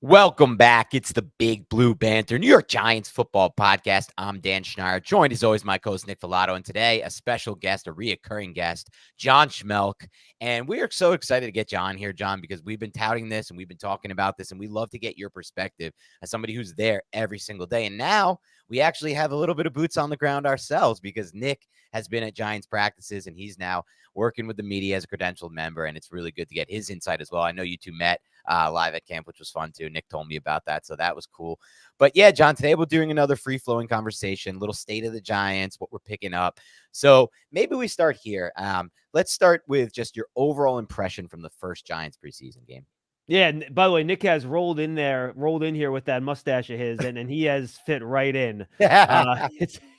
Welcome back. It's the Big Blue Banter, New York Giants football podcast. I'm Dan Schneider, joined as always my co-host Nick Filato, and today a special guest, a reoccurring guest, John Schmeelk. And we are so excited to get John here, John, because we've been touting this and we've been talking about this, and we love to get your perspective as somebody who's there every single day. And now we actually have a little bit of boots on the ground ourselves because Nick has been at Giants practices and he's now working with the media as a credentialed member, and it's really good to get his insight as well. I know you two met live at camp, which was fun too. Nick told me about that, so that was cool. But yeah, John, today we're doing another free-flowing conversation, little state of the Giants, what we're picking up. So maybe we start here. Let's start with just your overall impression from the first Giants preseason game. Yeah, and by the way, Nick has rolled in here with that mustache of his, and he has fit right in.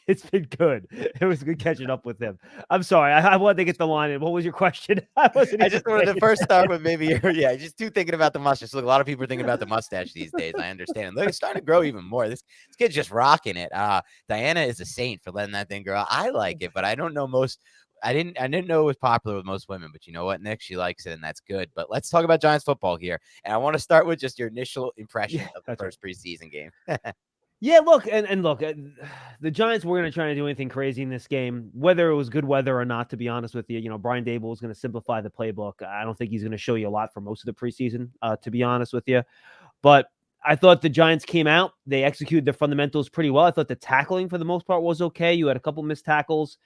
It's been good. It was good catching up with him. I'm sorry, I wanted to get the line in. What was your question? I just wanted to first start with maybe just thinking about the mustache. Look, a lot of people are thinking about the mustache these days. I understand. Look, it's starting to grow even more. This kid's just rocking it. Diana is a saint for letting that thing grow. I like it, but I don't know most. I didn't know it was popular with most women, but you know what, Nick? She likes it, and that's good. But let's talk about Giants football here. And I want to start with just your initial impression of the first preseason game. Yeah, look, and look, the Giants weren't going to try to do anything crazy in this game, whether it was good weather or not, to be honest with you. You know, Brian Dable was going to simplify the playbook. I don't think he's going to show you a lot for most of the preseason, to be honest with you. But I thought the Giants came out. They executed their fundamentals pretty well. I thought the tackling, for the most part, was okay. You had a couple missed tackles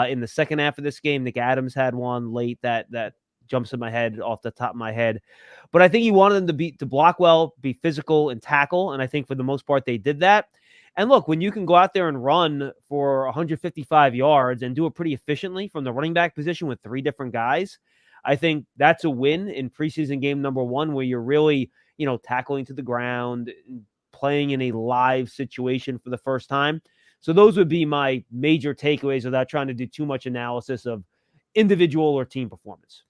in the second half of this game. Nick Adams had one late that jumps in my head off the top of my head. But I think he wanted them to block well, be physical, and tackle. And I think for the most part, they did that. And look, when you can go out there and run for 155 yards and do it pretty efficiently from the running back position with three different guys, I think that's a win in preseason game number one, where you're really, tackling to the ground, playing in a live situation for the first time. So those would be my major takeaways without trying to do too much analysis of individual or team performance.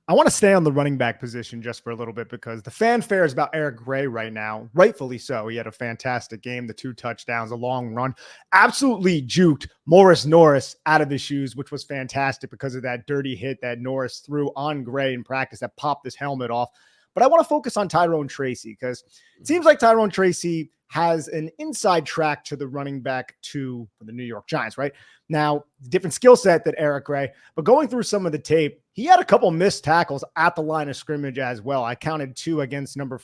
I want to stay on the running back position just for a little bit because the fanfare is about Eric Gray right now, rightfully so. He had a fantastic game, the 2 touchdowns, a long run, absolutely juked Morris Norris out of his shoes, which was fantastic because of that dirty hit that Norris threw on Gray in practice that popped his helmet off. But I want to focus on Tyrone Tracy because it seems like Tyrone Tracy has an inside track to the running back for the New York Giants, right? Now, different skill set than Eric Gray, but going through some of the tape, he had a couple missed tackles at the line of scrimmage as well. I counted 2 against number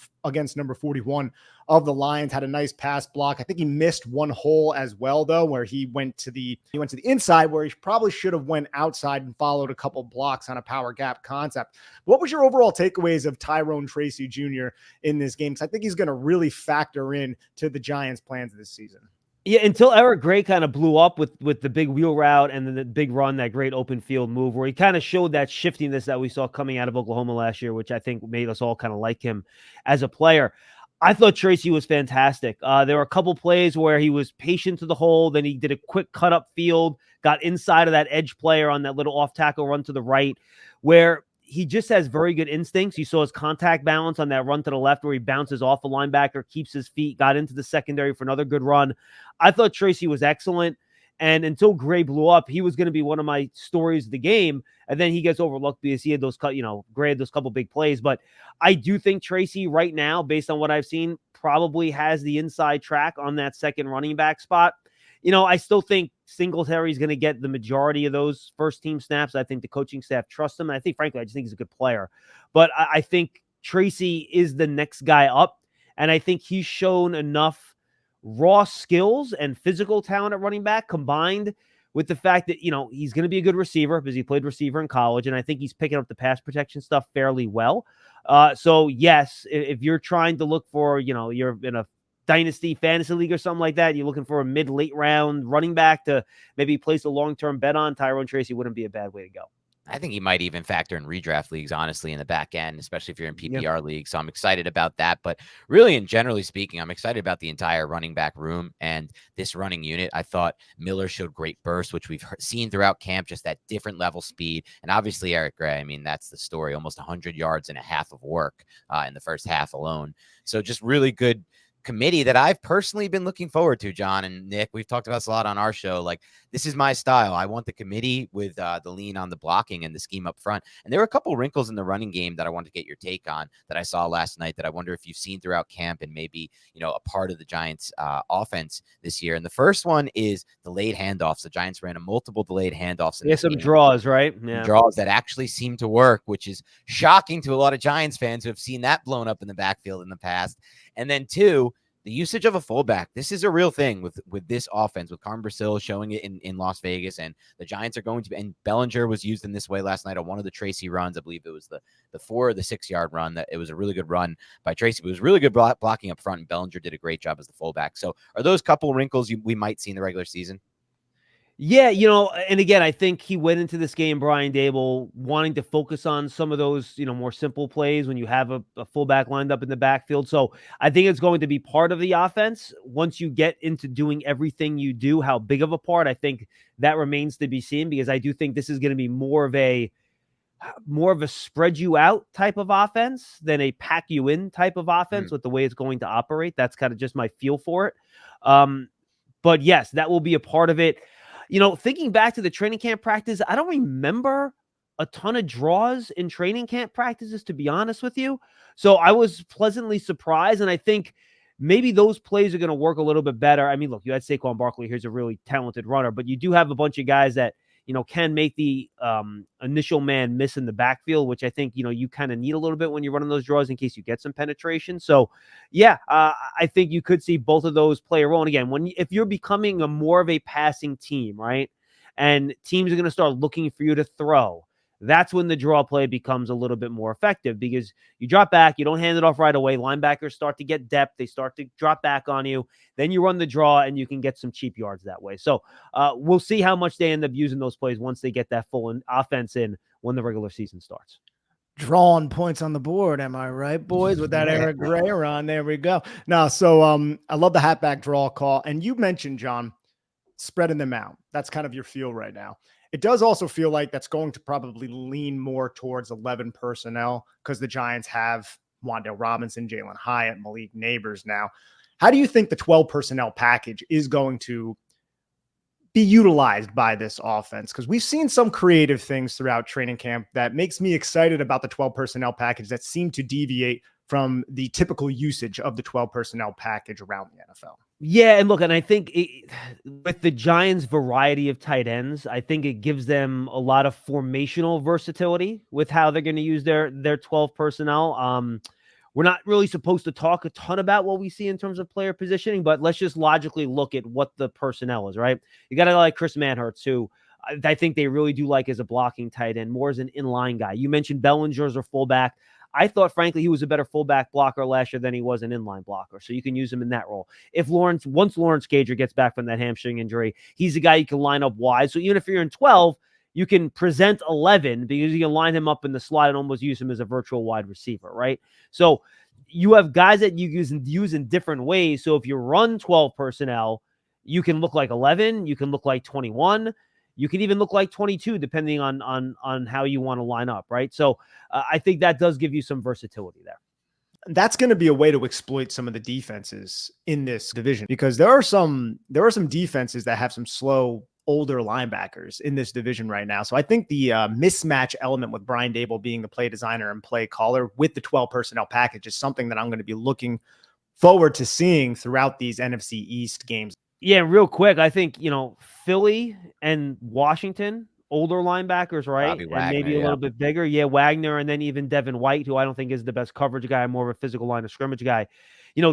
41 of the Lions, had a nice pass block. I think he missed one hole as well, though, where he went to the inside where he probably should have went outside and followed a couple blocks on a power gap concept. What was your overall takeaways of Tyrone Tracy Jr. in this game? Because I think he's going to really factor in to the Giants' plans this season. Yeah, until Eric Gray kind of blew up with the big wheel route and then the big run, that great open field move where he kind of showed that shiftiness that we saw coming out of Oklahoma last year, which I think made us all kind of like him as a player. I thought Tracy was fantastic. There were a couple plays where he was patient to the hole. Then he did a quick cut up field, got inside of that edge player on that little off tackle run to the right, where he just has very good instincts. You saw his contact balance on that run to the left where he bounces off a linebacker, keeps his feet, got into the secondary for another good run. I thought Tracy was excellent. And until Gray blew up, he was going to be one of my stories of the game. And then he gets overlooked because he had those, Gray had those couple big plays. But I do think Tracy right now, based on what I've seen, probably has the inside track on that second running back spot. I still think Singletary is going to get the majority of those first team snaps. I think the coaching staff trusts him. And I think, frankly, I just think he's a good player. But I think Tracy is the next guy up. And I think he's shown enough raw skills and physical talent at running back combined with the fact that, he's going to be a good receiver because he played receiver in college. And I think he's picking up the pass protection stuff fairly well. So, yes, if you're trying to look for, you're in a dynasty fantasy league or something like that, you're looking for a mid-late round running back to maybe place a long-term bet on, Tyrone Tracy wouldn't be a bad way to go. I think he might even factor in redraft leagues, honestly, in the back end, especially if you're in PPR leagues. So I'm excited about that. But really, and generally speaking, I'm excited about the entire running back room and this running unit. I thought Miller showed great bursts, which we've seen throughout camp, just that different level speed. And obviously, Eric Gray, I mean, that's the story, almost 100 yards and a half of work in the first half alone. So just really good committee that I've personally been looking forward to, John and Nick. We've talked about this a lot on our show. Like, this is my style. I want the committee with the lean on the blocking and the scheme up front. And there were a couple wrinkles in the running game that I wanted to get your take on that I saw last night that I wonder if you've seen throughout camp and maybe, a part of the Giants offense this year. And the first one is delayed handoffs. The Giants ran a multiple delayed handoffs. Yeah, some draws, right? Yeah. Draws that actually seem to work, which is shocking to a lot of Giants fans who have seen that blown up in the backfield in the past. And then two, the usage of a fullback. This is a real thing with this offense, with Carmen Brasil showing it in Las Vegas, and the Giants are going to be, and Bellinger was used in this way last night on one of the Tracy runs. I believe it was the 4 or the 6 yard run. That it was a really good run by Tracy. It was really good blocking up front, and Bellinger did a great job as the fullback. So are those couple wrinkles we might see in the regular season? Yeah, and again, I think he went into this game, Brian Daboll, wanting to focus on some of those, more simple plays when you have a fullback lined up in the backfield. So I think it's going to be part of the offense. Once you get into doing everything you do, how big of a part, I think that remains to be seen, because I do think this is going to be more of a spread you out type of offense than a pack you in type of offense with the way it's going to operate. That's kind of just my feel for it. But yes, that will be a part of it. Thinking back to the training camp practice, I don't remember a ton of draws in training camp practices, to be honest with you. So I was pleasantly surprised, and I think maybe those plays are going to work a little bit better. I mean, look, you had Saquon Barkley. Here's a really talented runner, but you do have a bunch of guys that, can make the initial man miss in the backfield, which I think, you kind of need a little bit when you're running those draws in case you get some penetration. So, yeah, I think you could see both of those play a role. And again, if you're becoming more of a passing team, right, and teams are going to start looking for you to throw, that's when the draw play becomes a little bit more effective, because you drop back, you don't hand it off right away. Linebackers start to get depth. They start to drop back on you. Then you run the draw, and you can get some cheap yards that way. So we'll see how much they end up using those plays once they get that full offense in when the regular season starts. Drawing points on the board, am I right, boys? With that Eric Gray run, there we go. No, so I love the halfback draw call. And you mentioned, John, spreading them out. That's kind of your feel right now. It does also feel like that's going to probably lean more towards 11 personnel, because the Giants have Wan'Dale Robinson, Jalen Hyatt, Malik Neighbors now. How do you think the 12 personnel package is going to be utilized by this offense? Because we've seen some creative things throughout training camp that makes me excited about the 12 personnel package that seem to deviate from the typical usage of the 12 personnel package around the NFL. Yeah, and look, and I think with the Giants' variety of tight ends, I think it gives them a lot of formational versatility with how they're going to use their 12 personnel. We're not really supposed to talk a ton about what we see in terms of player positioning, but let's just logically look at what the personnel is, right? You got to like Chris Manhertz, who I think they really do like as a blocking tight end, more as an inline guy. You mentioned Bellinger as a fullback. I thought, frankly, he was a better fullback blocker last year than he was an inline blocker. So you can use him in that role. Once Lawrence Gager gets back from that hamstring injury, he's a guy you can line up wide. So even if you're in 12, you can present 11, because you can line him up in the slot and almost use him as a virtual wide receiver, right? So you have guys that you use in different ways. So if you run 12 personnel, you can look like 11, you can look like 21. You can even look like 22, depending on how you want to line up, right? So I think that does give you some versatility there. That's going to be a way to exploit some of the defenses in this division, because there are some defenses that have some slow, older linebackers in this division right now. So I think the mismatch element with Brian Daboll being the play designer and play caller with the 12 personnel package is something that I'm going to be looking forward to seeing throughout these NFC East games. Yeah, real quick, I think, Philly and Washington, older linebackers, right? Bobby Wagner, and maybe a little bit bigger. Yeah, Wagner, and then even Devin White, who I don't think is the best coverage guy, more of a physical line of scrimmage guy.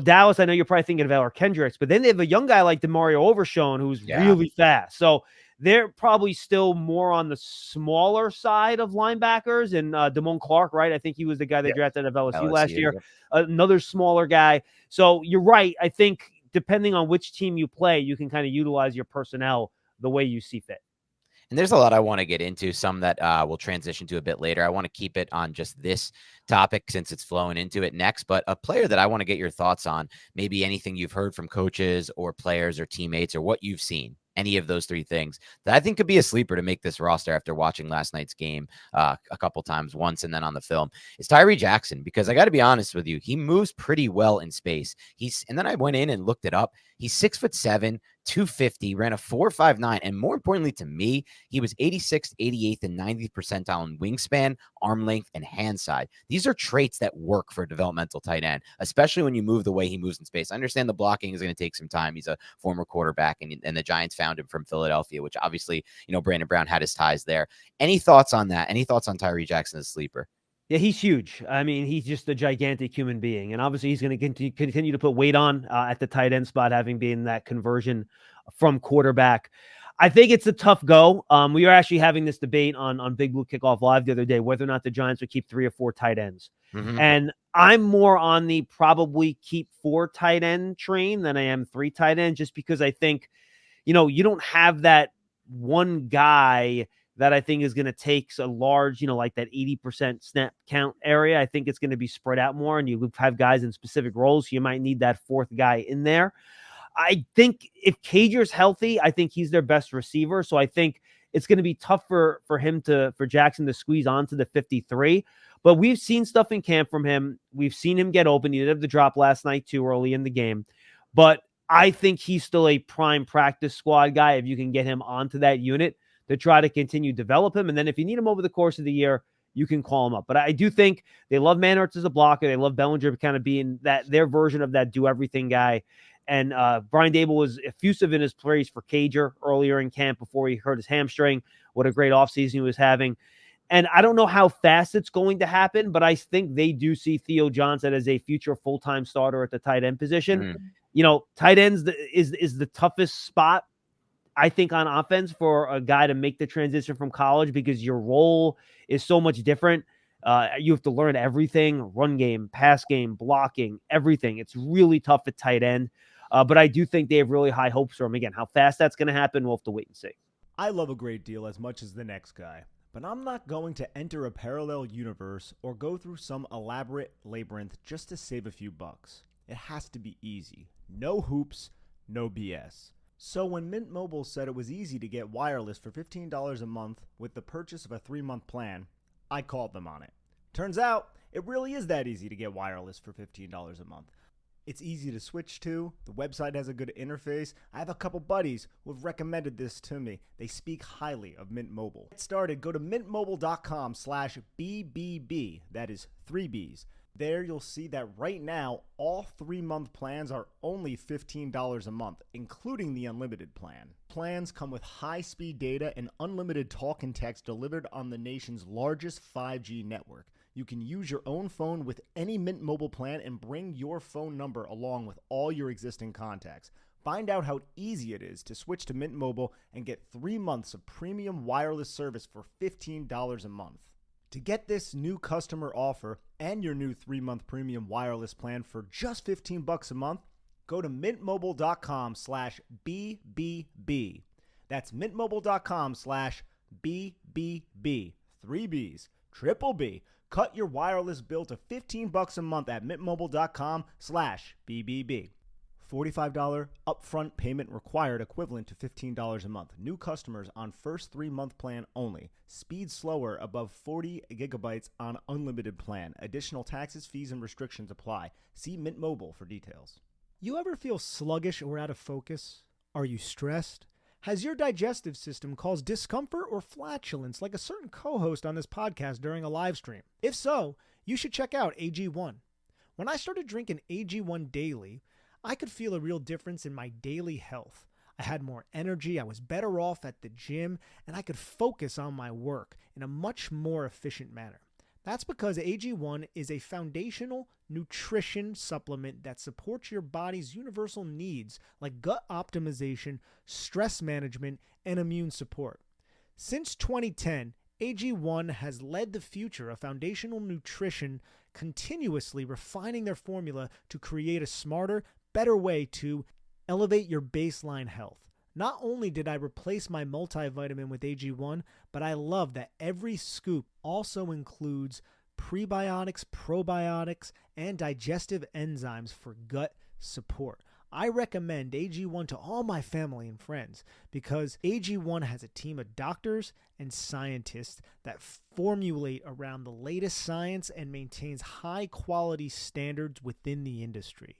Dallas, I know you're probably thinking of Eller Kendricks, but then they have a young guy like DeMario Overshown who's really fast. So they're probably still more on the smaller side of linebackers. And Damone Clark, right? I think he was the guy they drafted out of LSU last year. Another smaller guy. So you're right. I think depending on which team you play, you can kind of utilize your personnel the way you see fit. And there's a lot I want to get into, some that we'll transition to a bit later. I want to keep it on just this topic since it's flowing into it next, but a player that I want to get your thoughts on, maybe anything you've heard from coaches or players or teammates or what you've seen. any of those three things that I think could be a sleeper to make this roster after watching last night's game a couple times, once and then on the film, is Tyree Jackson. Because I got to be honest with you, he moves pretty well in space. And then I went in and looked it up. He's 6'7", 250, ran a 4.59, and more importantly to me, he was 86th, 88th, and 90th percentile in wingspan, arm length, and hand side. These are traits that work for a developmental tight end, especially when you move the way he moves in space. I understand the blocking is going to take some time. He's a former quarterback, and the Giants found him from Philadelphia, which obviously, Brandon Brown had his ties there. Any thoughts on that? Any thoughts on Tyree Jackson as a sleeper? Yeah, he's huge. I mean, he's just a gigantic human being. And obviously, he's going to continue to put weight on at the tight end spot, having been that conversion from quarterback. I think it's a tough go. We were actually having this debate on Big Blue Kickoff Live the other day, whether or not the Giants would keep 3 or 4 tight ends. Mm-hmm. And I'm more on the probably keep 4 tight end train than I am 3 tight end, just because I think, you don't have that one guy that I think is going to take a large, like that 80% snap count area. I think it's going to be spread out more, and you have guys in specific roles. So you might need that 4th guy in there. I think if Cager's healthy, I think he's their best receiver. So I think it's going to be tough for Jackson to squeeze onto the 53. But we've seen stuff in camp from him. We've seen him get open. He did have the drop last night too, early in the game. But I think he's still a prime practice squad guy if you can get him onto that unit to try to continue to develop him. And then if you need him over the course of the year, you can call him up. But I do think they love Manhurts as a blocker. They love Bellinger kind of being their version of that do-everything guy. And Brian Daboll was effusive in his praise for Cager earlier in camp before he hurt his hamstring. What a great offseason he was having. And I don't know how fast it's going to happen, but I think they do see Theo Johnson as a future full-time starter at the tight end position. Mm-hmm. Tight ends is the toughest spot, I think, on offense for a guy to make the transition from college, because your role is so much different. You have to learn everything: run game, pass game, blocking, everything. It's really tough at tight end. But I do think they have really high hopes for him. Again, how fast that's going to happen, we'll have to wait and see. I love a great deal as much as the next guy, but I'm not going to enter a parallel universe or go through some elaborate labyrinth just to save a few bucks. It has to be easy. No hoops, no BS. So when Mint Mobile said it was easy to get wireless for $15 a month with the purchase of a 3-month plan, I called them on it. Turns out, it really is that easy to get wireless for $15 a month. It's easy to switch to. The website has a good interface. I have a couple buddies who have recommended this to me. They speak highly of Mint Mobile. Get started. Go to mintmobile.com/BBB. That is 3 Bs. There you'll see that right now, all 3-month plans are only $15 a month, including the unlimited plan. Plans come with high-speed data and unlimited talk and text delivered on the nation's largest 5G network. You can use your own phone with any Mint Mobile plan and bring your phone number along with all your existing contacts. Find out how easy it is to switch to Mint Mobile and get 3 months of premium wireless service for $15 a month. To get this new customer offer and your new 3-month premium wireless plan for just $15 a month, go to mintmobile.com/BBB. That's mintmobile.com/BBB. 3 Bs, triple B. Cut your wireless bill to $15 a month at mintmobile.com/BBB. $45 upfront payment required, equivalent to $15 a month. New customers on first 3-month plan only. Speed slower above 40 gigabytes on unlimited plan. Additional taxes, fees, and restrictions apply. See Mint Mobile for details. You ever feel sluggish or out of focus? Are you stressed? Has your digestive system caused discomfort or flatulence like a certain co-host on this podcast during a live stream? If so, you should check out AG1. When I started drinking AG1 daily, I could feel a real difference in my daily health. I had more energy, I was better off at the gym, and I could focus on my work in a much more efficient manner. That's because AG1 is a foundational nutrition supplement that supports your body's universal needs like gut optimization, stress management, and immune support. Since 2010, AG1 has led the future of foundational nutrition, continuously refining their formula to create a smarter, better way to elevate your baseline health. Not only did I replace my multivitamin with AG1, but I love that every scoop also includes prebiotics, probiotics, and digestive enzymes for gut support. I recommend AG1 to all my family and friends because AG1 has a team of doctors and scientists that formulate around the latest science and maintains high quality standards within the industry.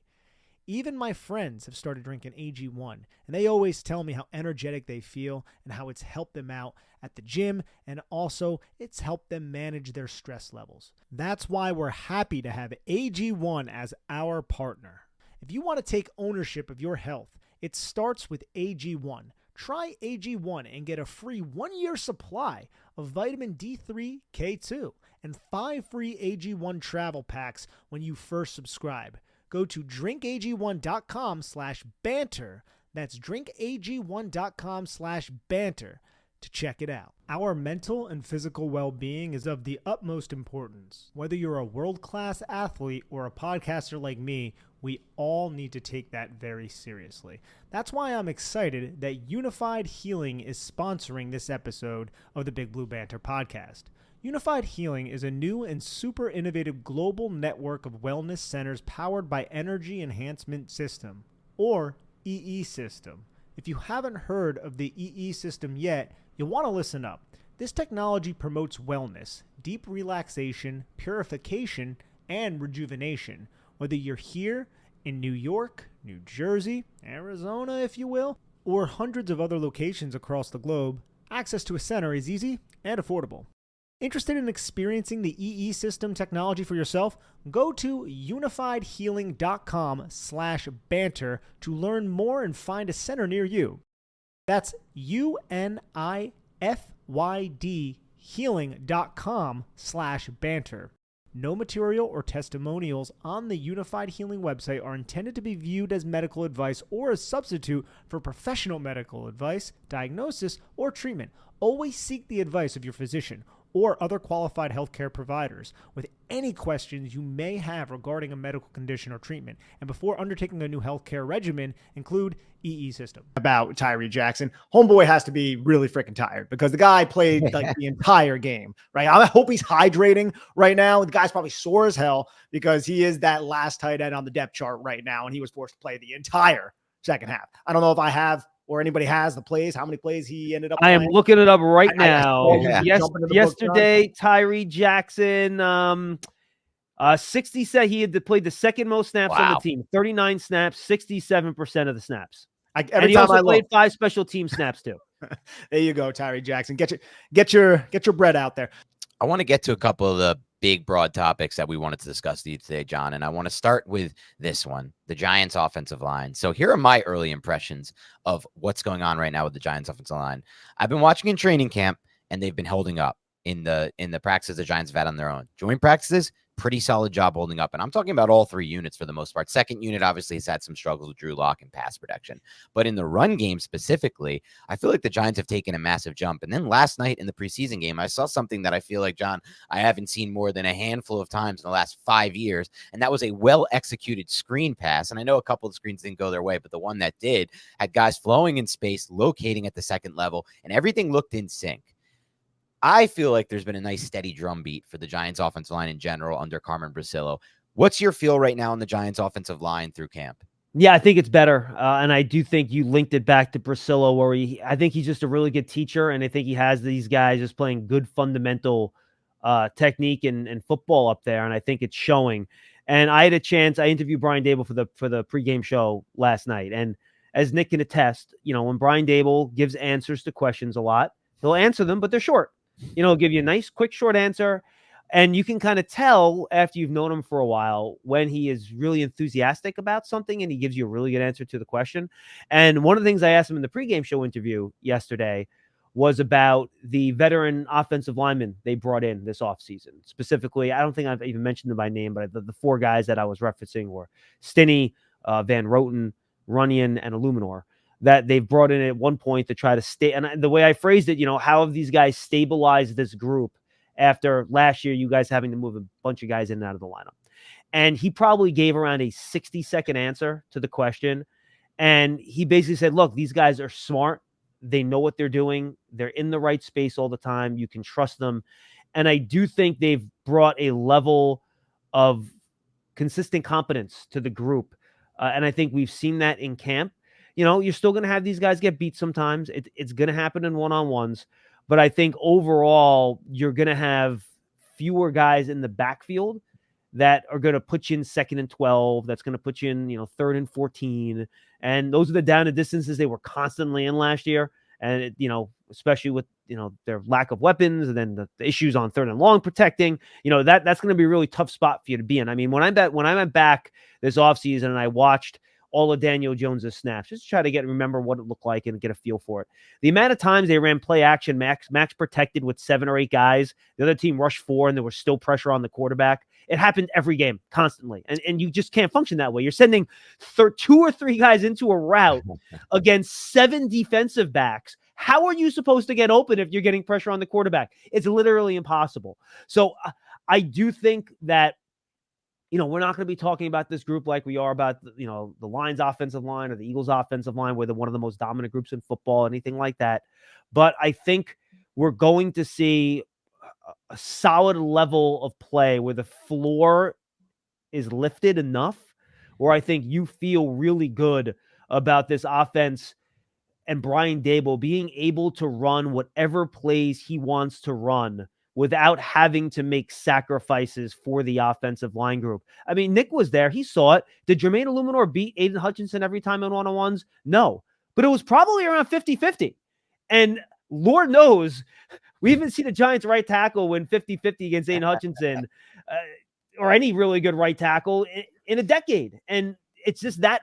Even my friends have started drinking AG1, and they always tell me how energetic they feel and how it's helped them out at the gym, and also it's helped them manage their stress levels. That's why we're happy to have AG1 as our partner. If you want to take ownership of your health, it starts with AG1. Try AG1 and get a free 1-year supply of vitamin D3, K2, and 5 free AG1 travel packs when you first subscribe. Go to drinkag1.com/banter. That's drinkag1.com/banter to check it out. Our mental and physical well-being is of the utmost importance. Whether you're a world-class athlete or a podcaster like me, we all need to take that very seriously. That's why I'm excited that Unified Healing is sponsoring this episode of the Big Blue Banter podcast. Unified Healing is a new and super innovative global network of wellness centers powered by Energy Enhancement System, or EE System. If you haven't heard of the EE System yet, you'll want to listen up. This technology promotes wellness, deep relaxation, purification, and rejuvenation. Whether you're here in New York, New Jersey, Arizona, if you will, or hundreds of other locations across the globe, access to a center is easy and affordable. Interested in experiencing the EE System technology for yourself? Go to unifiedhealing.com/banter to learn more and find a center near you. That's UNIFYD healing.com/banter. No material or testimonials on the Unified Healing website are intended to be viewed as medical advice or a substitute for professional medical advice, diagnosis, or treatment. Always seek the advice of your physician or other qualified healthcare providers with any questions you may have regarding a medical condition or treatment. And before undertaking a new healthcare regimen, include EE System. About Tyree Jackson, homeboy has to be really freaking tired because the guy played like the entire game, right? I hope he's hydrating right now. The guy's probably sore as hell because he is that last tight end on the depth chart right now, and he was forced to play the entire second half. I don't know if I have or anybody has the plays, how many plays he ended up I am playing. looking it up right now. Yeah. Yesterday, Tyree Jackson, 60 said he had played the second most snaps on the team, 39 snaps, 67% of the snaps. And he also played 5 special team snaps too. There you go, Tyree Jackson. Get your bread out there. I want to get to a couple of the big, broad topics that we wanted to discuss today, John. And I want to start with this one, the Giants offensive line. So here are my early impressions of what's going on right now with the Giants offensive line. I've been watching in training camp, and they've been holding up in the practices the Giants have had on their own. Joint practices, pretty solid job holding up. And I'm talking about all 3 units for the most part. Second unit obviously has had some struggles with Drew Lock and pass protection. But in the run game specifically, I feel like the Giants have taken a massive jump. And then last night in the preseason game, I saw something that I feel like, John, I haven't seen more than a handful of times in the last 5 years. And that was a well-executed screen pass. And I know a couple of screens didn't go their way, but the one that did had guys flowing in space, locating at the second level, and everything looked in sync. I feel like there's been a nice steady drumbeat for the Giants offensive line in general under Carmen Brasillo. What's your feel right now on the Giants offensive line through camp? Yeah, I think it's better. And I do think you linked it back to Brasillo where I think he's just a really good teacher. And I think he has these guys just playing good fundamental technique and football up there. And I think it's showing. And I had a chance. I interviewed Brian Dable for the pregame show last night. And as Nick can attest, when Brian Dable gives answers to questions a lot, he'll answer them, but they're short. He'll give you a nice, quick, short answer. And you can kind of tell after you've known him for a while when he is really enthusiastic about something and he gives you a really good answer to the question. And one of the things I asked him in the pregame show interview yesterday was about the veteran offensive linemen they brought in this offseason. Specifically, I don't think I've even mentioned them by name, but the 4 guys that I was referencing were Stinney, Van Roten, Runyon, and Illuminor, that they've brought in at one point to try to stay. And the way I phrased it, how have these guys stabilized this group after last year, you guys having to move a bunch of guys in and out of the lineup? And he probably gave around a 60-second answer to the question. And he basically said, look, these guys are smart. They know what they're doing. They're in the right space all the time. You can trust them. And I do think they've brought a level of consistent competence to the group And I think we've seen that in camp. You're still going to have these guys get beat sometimes. It's going to happen in one-on-ones. But I think overall, you're going to have fewer guys in the backfield that are going to put you in 2nd and 12. That's going to put you in, 3rd and 14. And those are the down and distances they were constantly in last year. And, especially with, their lack of weapons and then the issues on 3rd and long protecting, that's going to be a really tough spot for you to be in. I mean, when I went back this offseason and I watched all of Daniel Jones's snaps, just to try to remember what it looked like and get a feel for it. The amount of times they ran play action, max protected with 7 or 8 guys, the other team rushed 4 and there was still pressure on the quarterback. It happened every game constantly. And you just can't function that way. You're sending 2 or 3 guys into a route against 7 defensive backs. How are you supposed to get open if you're getting pressure on the quarterback? It's literally impossible. So I do think that, we're not going to be talking about this group like we are about, the Lions offensive line or the Eagles offensive line, where they're one of the most dominant groups in football, anything like that. But I think we're going to see a solid level of play where the floor is lifted enough where I think you feel really good about this offense and Brian Daboll being able to run whatever plays he wants to run without having to make sacrifices for the offensive line group. I mean, Nick was there. He saw it. Did Jermaine Illuminor beat Aiden Hutchinson every time in one-on-ones? No. But it was probably around 50-50. And Lord knows, we haven't seen a Giants right tackle win 50-50 against Aiden Hutchinson or any really good right tackle in a decade. And it's just that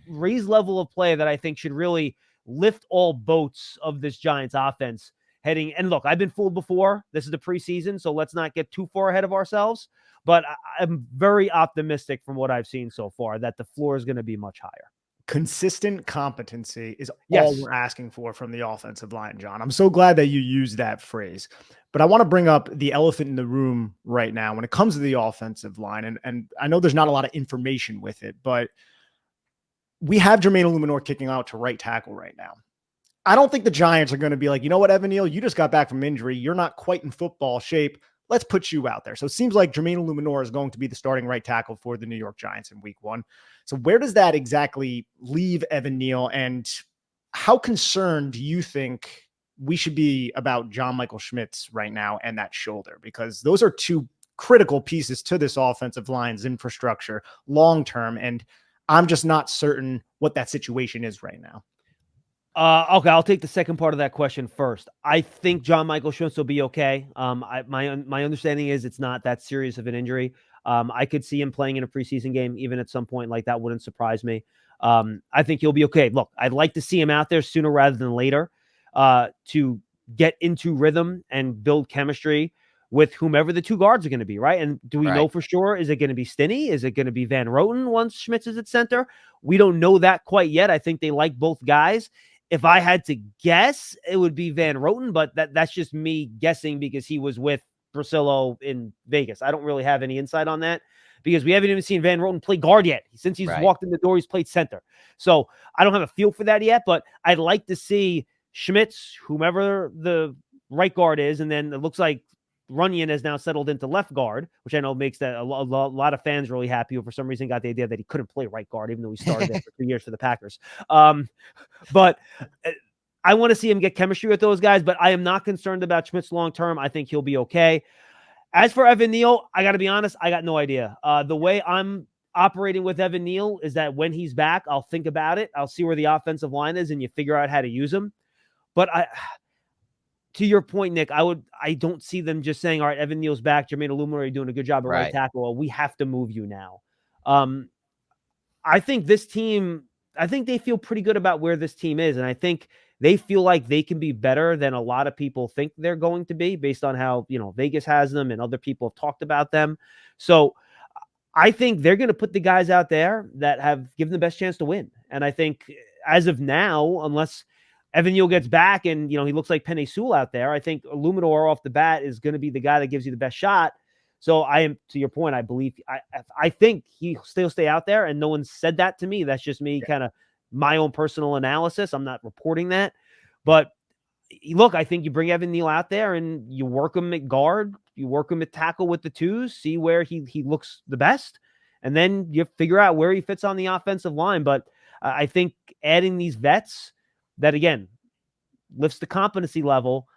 raised level of play that I think should really lift all boats of this Giants offense heading. And look, I've been fooled before. This is the preseason, so let's not get too far ahead of ourselves. But I'm very optimistic from what I've seen so far that the floor is going to be much higher. Consistent competency is Yes. all we're asking for from the offensive line, John. I'm so glad that you used that phrase. But I want to bring up the elephant in the room right now when it comes to the offensive line. And I know there's not a lot of information with it, but we have Jermaine Illuminor kicking out to right tackle right now. I don't think the Giants are going to be like, you know what, Evan Neal, you just got back from injury. You're not quite in football shape. Let's put you out there. So it seems like Jermaine Illuminor is going to be the starting right tackle for the New York Giants in week 1. So where does that exactly leave Evan Neal? And how concerned do you think we should be about John Michael Schmitz right now and that shoulder? Because those are 2 critical pieces to this offensive line's infrastructure long-term. And I'm just not certain what that situation is right now. Okay, I'll take the second part of that question first. I think John Michael Schmitz will be okay. My understanding is it's not that serious of an injury. I could see him playing in a preseason game even at some point. Like, that wouldn't surprise me. I think he'll be okay. Look, I'd like to see him out there sooner rather than later to get into rhythm and build chemistry with whomever the 2 guards are going to be, right? And do we know for sure? Is it going to be Stinney? Is it going to be Van Roten once Schmitz is at center? We don't know that quite yet. I think they like both guys. If I had to guess, it would be Van Roten, but that's just me guessing because he was with Priscillo in Vegas. I don't really have any insight on that because we haven't even seen Van Roten play guard yet. Since he's walked in the door, he's played center. So I don't have a feel for that yet, but I'd like to see Schmitz, whomever the right guard is, and then it looks like Runyon has now settled into left guard, which I know makes that a lot of fans really happy who for some reason got the idea that he couldn't play right guard, even though he started there for 2 years for the Packers. But I want to see him get chemistry with those guys, but I am not concerned about Schmitz long-term. I think he'll be okay. As for Evan Neal, I got to be honest, I got no idea. The way I'm operating with Evan Neal is that when he's back, I'll think about it. I'll see where the offensive line is and you figure out how to use him. But to your point, Nick, I don't see them just saying, all right, Evan Neal's back. Jermaine Illuminor, you're doing a good job at right tackle. Well, we have to move you now. I think this team, they feel pretty good about where this team is. And I think they feel like they can be better than a lot of people think they're going to be based on how, Vegas has them and other people have talked about them. So I think they're going to put the guys out there that have given the best chance to win. And I think as of now, unless Evan Neal gets back and, he looks like Penei Sewell out there, I think Illuminor off the bat is going to be the guy that gives you the best shot. So I am, to your point, I think he'll still stay out there, and no one said that to me. That's just me kind of my own personal analysis. I'm not reporting that. But look, I think you bring Evan Neal out there and you work him at guard, you work him at tackle with the twos, see where he looks the best. and then you figure out where he fits on the offensive line. But I think adding these vets that, again, lifts the competency level.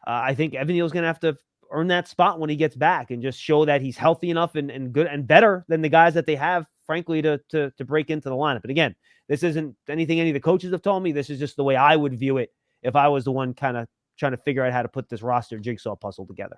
I think Evan Neal's going to have to earn that spot when he gets back and just show that he's healthy enough and good and better than the guys that they have, frankly, to break into the lineup. But again, this isn't anything any of the coaches have told me. This is just the way I would view it if I was the one kind of trying to figure out how to put this roster jigsaw puzzle together.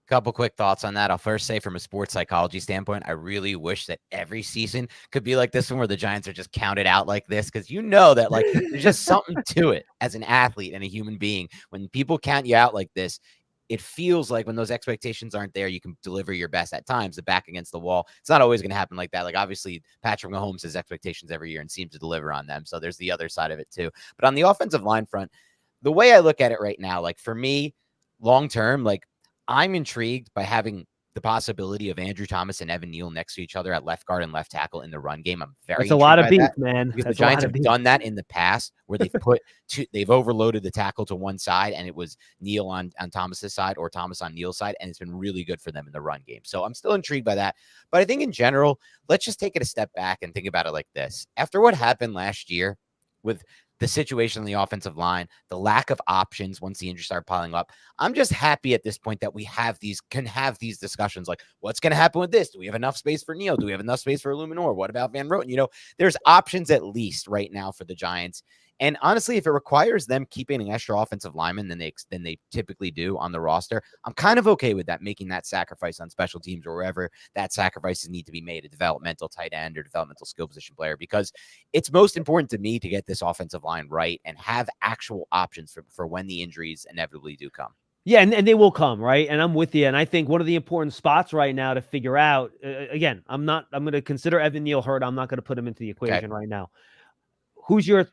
Couple quick thoughts on that. I'll first say, from a sports psychology standpoint, I really wish that every season could be like this one, where the Giants are just counted out like this, because you know that, like, there's just something to it as an athlete and a human being. When people count you out like this, it feels like when those expectations aren't there, you can deliver your best at times. The back against the wall, it's not always going to happen like that. Like, obviously, Patrick Mahomes has expectations every year and seems to deliver on them. So there's the other side of it too. But on the offensive line front, the way I look at it right now, like, for me, long term, like, I'm intrigued by having the possibility of Andrew Thomas and Evan Neal next to each other at left guard and left tackle in the run game. I'm very That's a lot of intrigued beef, by that, man. because That's the Giants have beef. done that in the past, where they've overloaded the tackle to one side, and it was Neal on Thomas's side or Thomas on Neal's side, and it's been really good for them in the run game. So I'm still intrigued by that. But I think in general, let's just take it a step back and think about it like this. After what happened last year with the situation on the offensive line, the lack of options once the injuries start piling up, I'm just happy at this point that we can have these discussions like, what's going to happen with this? Do we have enough space for Neal? Do we have enough space for Illuminor? What about Van Roten? You know, there's options at least right now for the Giants. And honestly, if it requires them keeping an extra offensive lineman than they typically do on the roster, I'm kind of okay with that, making that sacrifice on special teams or wherever that sacrifices need to be made, a developmental tight end or developmental skill position player, because it's most important to me to get this offensive line right and have actual options for when the injuries inevitably do come. Yeah, and they will come, right? And I'm with you. And I think one of the important spots right now to figure out, again, I'm going to consider Evan Neal hurt. I'm not going to put him into the equation right now. Who's your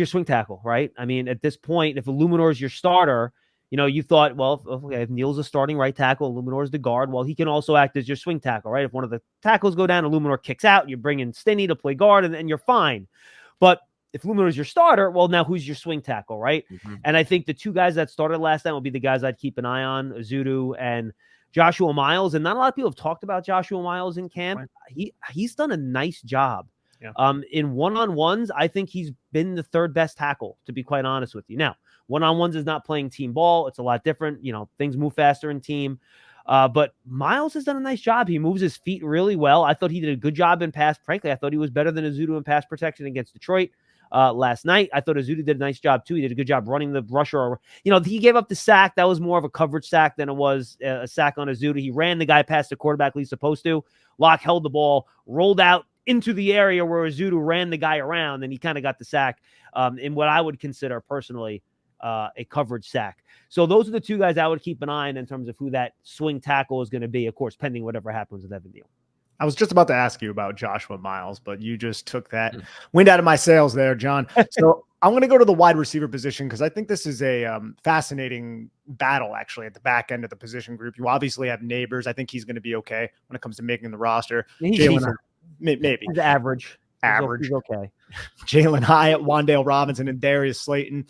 swing tackle, right? I mean, at this point, if Illuminor is your starter, you know, you thought, well, okay, if Neal's a starting right tackle, Illuminor is the guard, well, he can also act as your swing tackle, right? If one of the tackles go down, Illuminor kicks out, you bring in Stinney to play guard, and you're fine. But if Illuminor is your starter, well, now who's your swing tackle, right? Mm-hmm. And I think the two guys that started last time will be the guys I'd keep an eye on, Ezeudu and Joshua Miles. And not a lot of people have talked about Joshua Miles in camp. Right. He's done a nice job. Yeah. In one-on-ones, I think he's been the third best tackle, to be quite honest with you. Now, one-on-ones is not playing team ball. It's a lot different. You know, things move faster in team. But Miles has done a nice job. He moves his feet really well. I thought he did a good job in pass. Frankly, I thought he was better than Ezeudu in pass protection against Detroit last night. I thought Ezeudu did a nice job, too. He did a good job running the rusher. You know, he gave up the sack. That was more of a coverage sack than it was a sack on Ezeudu. He ran the guy past the quarterback he's supposed to. Locke held the ball, rolled out into the area where Ezeudu ran the guy around, and he kind of got the sack in what I would consider personally a coverage sack. So those are the two guys I would keep an eye on in terms of who that swing tackle is going to be, of course, pending whatever happens with Evan Neal. I was just about to ask you about Joshua Miles, but you just took that wind out of my sails there, John. So I'm going to go to the wide receiver position because I think this is a fascinating battle, actually, at the back end of the position group. You obviously have Neighbors. I think he's going to be okay when it comes to making the roster. Jalen, maybe. He's average. He's okay. Jalen Hyatt, Wan'Dale Robinson, and Darius Slayton.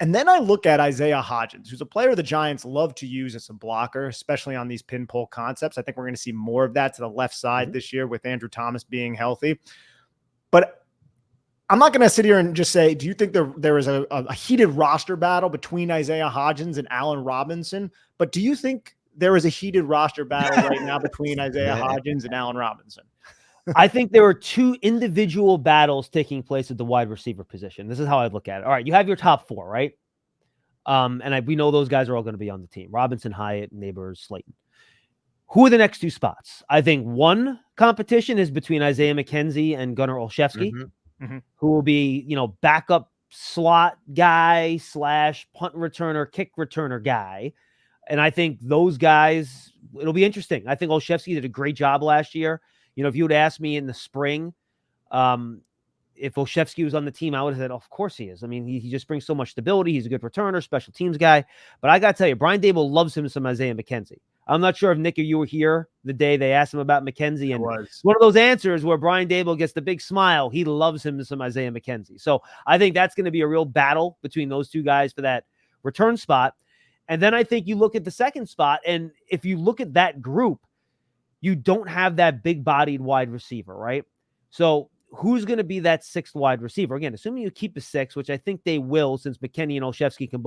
And then I look at Isaiah Hodgins, who's a player the Giants love to use as a blocker, especially on these pin pull concepts. I think we're going to see more of that to the left side this year with Andrew Thomas being healthy. But I'm not going to sit here and just say, do you think there is a heated roster battle between Isaiah Hodgins and Allen Robinson? But do you think there is a heated roster battle right now between Isaiah Hodgins and Allen Robinson? I think there are two individual battles taking place at the wide receiver position. This is how I look at it. All right, you have your top four, right? We know those guys are all going to be on the team. Robinson, Hyatt, Neighbors, Slayton. Who are the next two spots? I think one competition is between Isaiah McKenzie and Gunnar Olszewski, who will be, backup slot guy / punt returner, kick returner guy. And I think those guys, it'll be interesting. I think Olszewski did a great job last year. If you would ask me in the spring, if Olszewski was on the team, I would have said, of course he is. I mean, he just brings so much stability. He's a good returner, special teams guy. But I got to tell you, Brian Daboll loves him some Isaiah McKenzie. I'm not sure if Nick or you were here the day they asked him about McKenzie. And one of those answers where Brian Daboll gets the big smile, he loves him some Isaiah McKenzie. So I think that's going to be a real battle between those two guys for that return spot. And then I think you look at the second spot, and if you look at that group, you don't have that big-bodied wide receiver, right? So who's going to be that sixth wide receiver? Again, assuming you keep the six, which I think they will, since McKinney and Olszewski can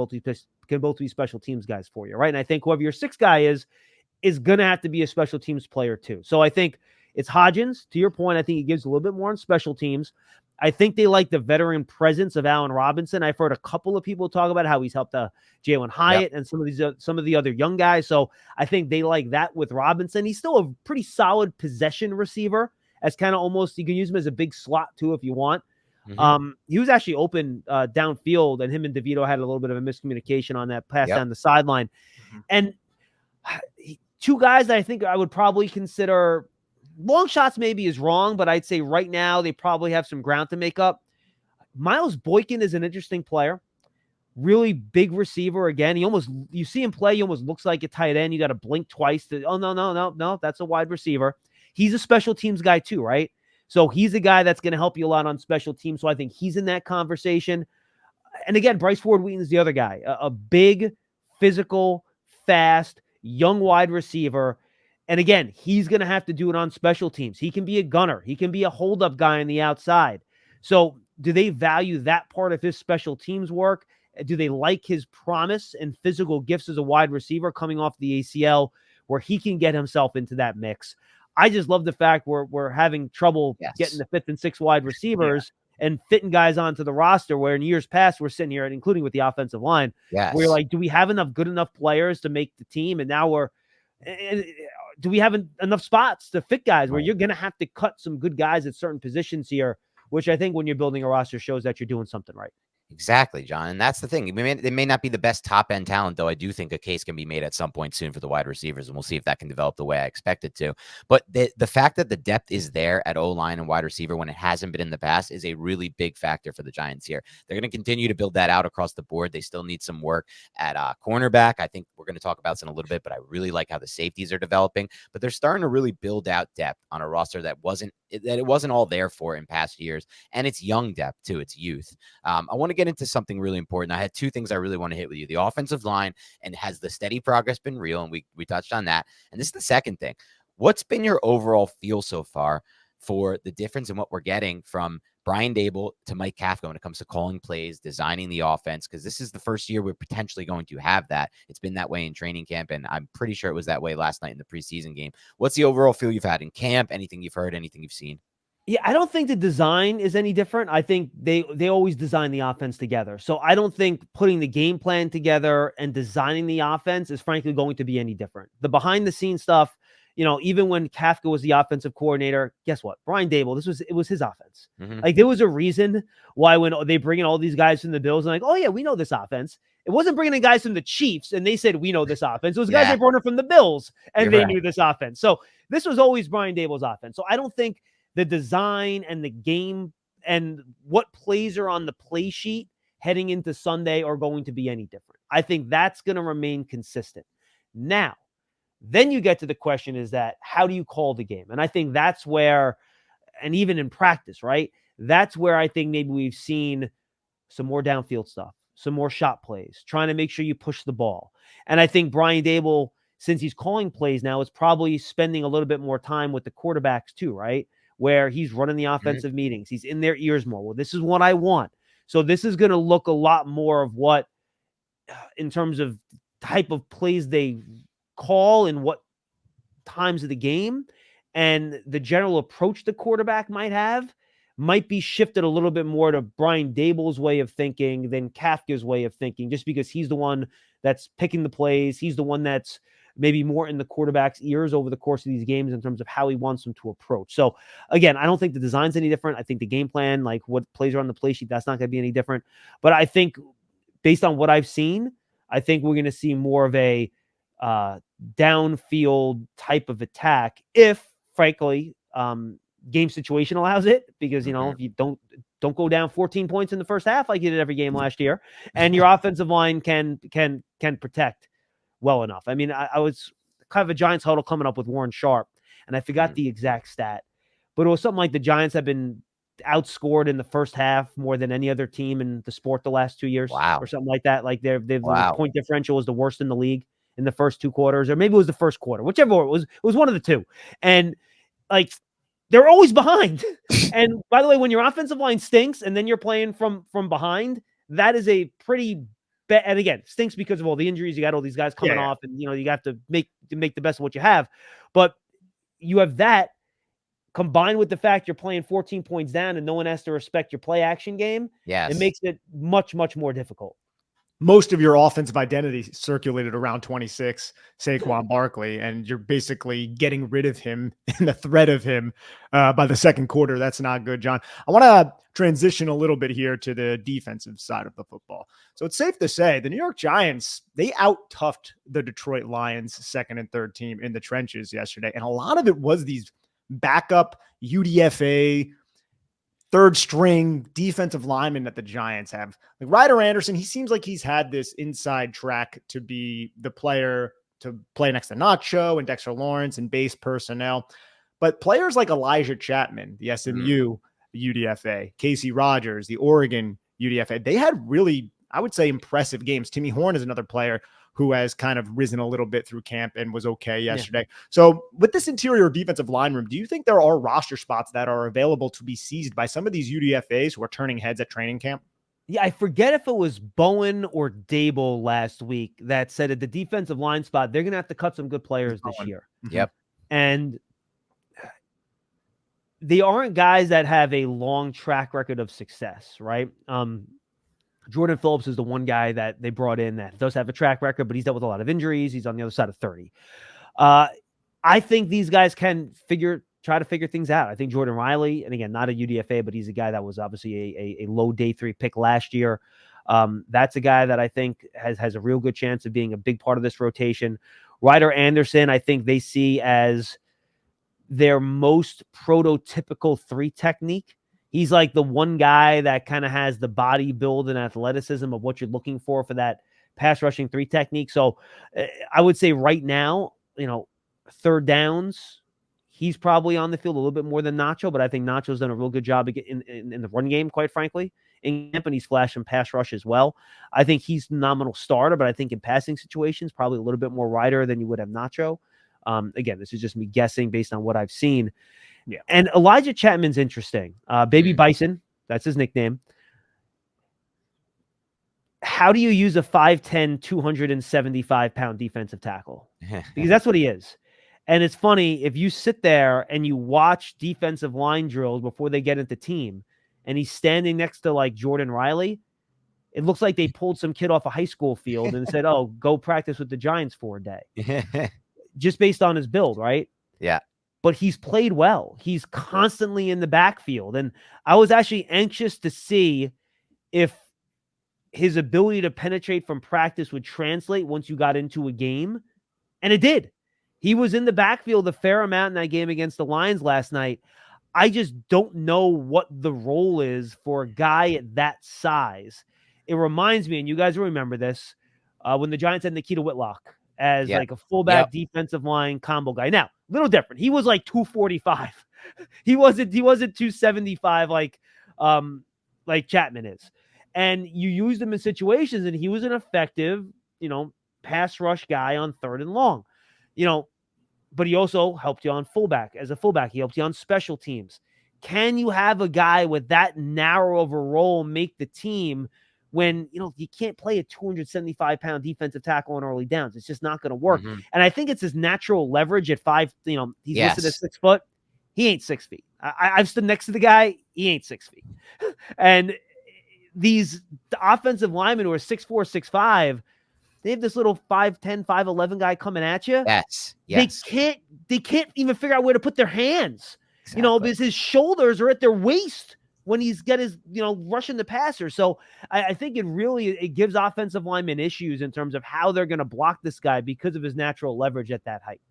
both be special teams guys for you, right? And I think whoever your sixth guy is going to have to be a special teams player too. So I think it's Hodgins. To your point, I think he gives a little bit more on special teams. I think they like the veteran presence of Allen Robinson. I've heard a couple of people talk about how he's helped Jalen Hyatt and some of the other young guys. So I think they like that with Robinson. He's still a pretty solid possession receiver, as kind of almost, you can use him as a big slot too if you want. He was actually open downfield, and him and DeVito had a little bit of a miscommunication on that pass down the sideline. And two guys that I think I would probably consider long shots maybe is wrong, but I'd say right now they probably have some ground to make up. Miles Boykin is an interesting player. Really big receiver again. You see him play, he almost looks like a tight end. You got to blink twice no, that's a wide receiver. He's a special teams guy too, right? So he's a guy that's going to help you a lot on special teams. So I think he's in that conversation. And again, Bryce Ford Wheaton's the other guy, a big, physical, fast, young wide receiver. And again, he's going to have to do it on special teams. He can be a gunner. He can be a hold-up guy on the outside. So do they value that part of his special teams work? Do they like his promise and physical gifts as a wide receiver coming off the ACL where he can get himself into that mix? I just love the fact we're having trouble getting the fifth and sixth wide receivers and fitting guys onto the roster, where in years past we're sitting here, and including with the offensive line, we're like, do we have good enough players to make the team? And now do we have enough spots to fit guys where you're going to have to cut some good guys at certain positions here, which I think when you're building a roster shows that you're doing something right. Exactly, John. And that's the thing. They may not be the best top-end talent, though I do think a case can be made at some point soon for the wide receivers, and we'll see if that can develop the way I expect it to. But the fact that the depth is there at O-line and wide receiver when it hasn't been in the past is a really big factor for the Giants here. They're going to continue to build that out across the board. They still need some work at cornerback. I think we're going to talk about this in a little bit, but I really like how the safeties are developing. But they're starting to really build out depth on a roster that it wasn't all there for in past years. And it's young depth, too. It's youth. I want to get into something really important. I had two things I really want to hit with you. The offensive line, and has the steady progress been real? And we touched on that. And this is the second thing. What's been your overall feel so far for the difference in what we're getting from Brian Daboll to Mike Kafka when it comes to calling plays, designing the offense? Because this is the first year we're potentially going to have that. It's been that way in training camp, and I'm pretty sure it was that way last night in the preseason game. What's the overall feel you've had in camp? Anything you've heard, anything you've seen? Yeah, I don't think the design is any different. I think they always design the offense together. So I don't think putting the game plan together and designing the offense is frankly going to be any different. The behind the scenes stuff, even when Kafka was the offensive coordinator, guess what? Brian Daboll, it was his offense. Like, there was a reason why when they bring in all these guys from the Bills and like, oh yeah, we know this offense. It wasn't bringing in guys from the Chiefs and they said, we know this offense. It was guys they brought in from the Bills and they knew this offense. So this was always Brian Daboll's offense. So I don't think the design and the game and what plays are on the play sheet heading into Sunday are going to be any different. I think that's going to remain consistent. Now, then you get to the question is that how do you call the game? And I think that's where, and even in practice, right? That's where I think maybe we've seen some more downfield stuff, some more shot plays, trying to make sure you push the ball. And I think Brian Daboll, since he's calling plays now, is probably spending a little bit more time with the quarterbacks too, right? Where he's running the offensive meetings. He's in their ears more. Well, this is what I want. So this is going to look a lot more of what, in terms of type of plays they call and what times of the game, and the general approach the quarterback might be shifted a little bit more to Brian Daboll's way of thinking than Kafka's way of thinking, just because he's the one that's picking the plays. He's the one that's maybe more in the quarterback's ears over the course of these games in terms of how he wants them to approach. So again, I don't think the design's any different. I think the game plan, like what plays are on the play sheet, that's not going to be any different. But I think based on what I've seen, I think we're going to see more of a downfield type of attack if, frankly, game situation allows it, because, if you don't go down 14 points in the first half like you did every game last year, and your offensive line can protect well enough. I mean, I was kind of a Giants huddle coming up with Warren Sharp, and I forgot the exact stat, but it was something like the Giants have been outscored in the first half more than any other team in the sport the last 2 years, or something like that. Like their point differential is the worst in the league in the first 2 quarters, or maybe it was the first quarter, whichever it was one of the two. And like, they're always behind. And by the way, when your offensive line stinks and then you're playing from behind, that is a pretty bad. And again, stinks because of all the injuries. You got all these guys coming off, and you have to make the best of what you have. But you have that combined with the fact you're playing 14 points down and no one has to respect your play action game. Yes. It makes it much, much more difficult. Most of your offensive identity circulated around 26, Saquon Barkley, and you're basically getting rid of him and the threat of him by the second quarter. That's not good, John. I want to transition a little bit here to the defensive side of the football. So it's safe to say the New York Giants, they out-toughed the Detroit Lions' second and third team in the trenches yesterday, and a lot of it was these backup UDFA third string defensive lineman that the Giants have. Like Ryder Anderson, he seems like he's had this inside track to be the player to play next to Nacho and Dexter Lawrence and base personnel. But players like Elijah Chapman, the SMU UDFA, Casey Rogers, the Oregon UDFA, they had really, I would say, impressive games. Timmy Horn is another player who has kind of risen a little bit through camp and was okay yesterday. Yeah. So with this interior defensive line room, do you think there are roster spots that are available to be seized by some of these UDFAs who are turning heads at training camp? Yeah, I forget if it was Bowen or Dable last week that said at the defensive line spot, they're going to have to cut some good players this year. Yep. And they aren't guys that have a long track record of success, right? Jordan Phillips is the one guy that they brought in that does have a track record, but he's dealt with a lot of injuries. He's on the other side of 30. I think these guys can try to figure things out. I think Jordan Riley, and again, not a UDFA, but he's a guy that was obviously a low day 3 pick last year. That's a guy that I think has a real good chance of being a big part of this rotation. Ryder Anderson, I think they see as their most prototypical 3 technique. He's like the one guy that kind of has the body build and athleticism of what you're looking for that pass rushing 3 technique. So I would say right now, third downs, he's probably on the field a little bit more than Nacho, but I think Nacho's done a real good job in the run game, quite frankly. In camp, and he's flashing pass rush as well. I think he's a nominal starter, but I think in passing situations, probably a little bit more Ryder than you would have Nacho. Again, this is just me guessing based on what I've seen. Yeah. And Elijah Chapman's interesting. Baby Bison, that's his nickname. How do you use a 5'10", 275-pound defensive tackle? Because that's what he is. And it's funny, if you sit there and you watch defensive line drills before they get into team, and he's standing next to like Jordan Riley, it looks like they pulled some kid off a high school field and said, oh, go practice with the Giants for a day. Just based on his build, right? Yeah. But he's played well. He's constantly in the backfield. And I was actually anxious to see if his ability to penetrate from practice would translate once you got into a game. And it did. He was in the backfield a fair amount in that game against the Lions last night. I just don't know what the role is for a guy at that size. It reminds me, and you guys remember this, when the Giants had Nikita Whitlock as like a fullback defensive line combo guy. Now, a little different. He was like 245. He wasn't 275 like Chapman is. And you used him in situations, and he was an effective, pass rush guy on 3rd and long. But he also helped you on fullback. As a fullback, he helped you on special teams. Can you have a guy with that narrow of a role make the team when, you can't play a 275-pound defensive tackle on early downs? It's just not going to work. Mm-hmm. And I think it's his natural leverage at 5, he's listed as 6 foot. He ain't 6 feet. I've stood next to the guy. He ain't 6 feet. And the offensive linemen who are 6'4", 6'5", they have this little 5'10", 5'11" guy coming at you. Yes. They can't even figure out where to put their hands. Exactly. Because his shoulders are at their waist when he's got his, rushing the passer. So I think it gives offensive linemen issues in terms of how they're going to block this guy because of his natural leverage at that height.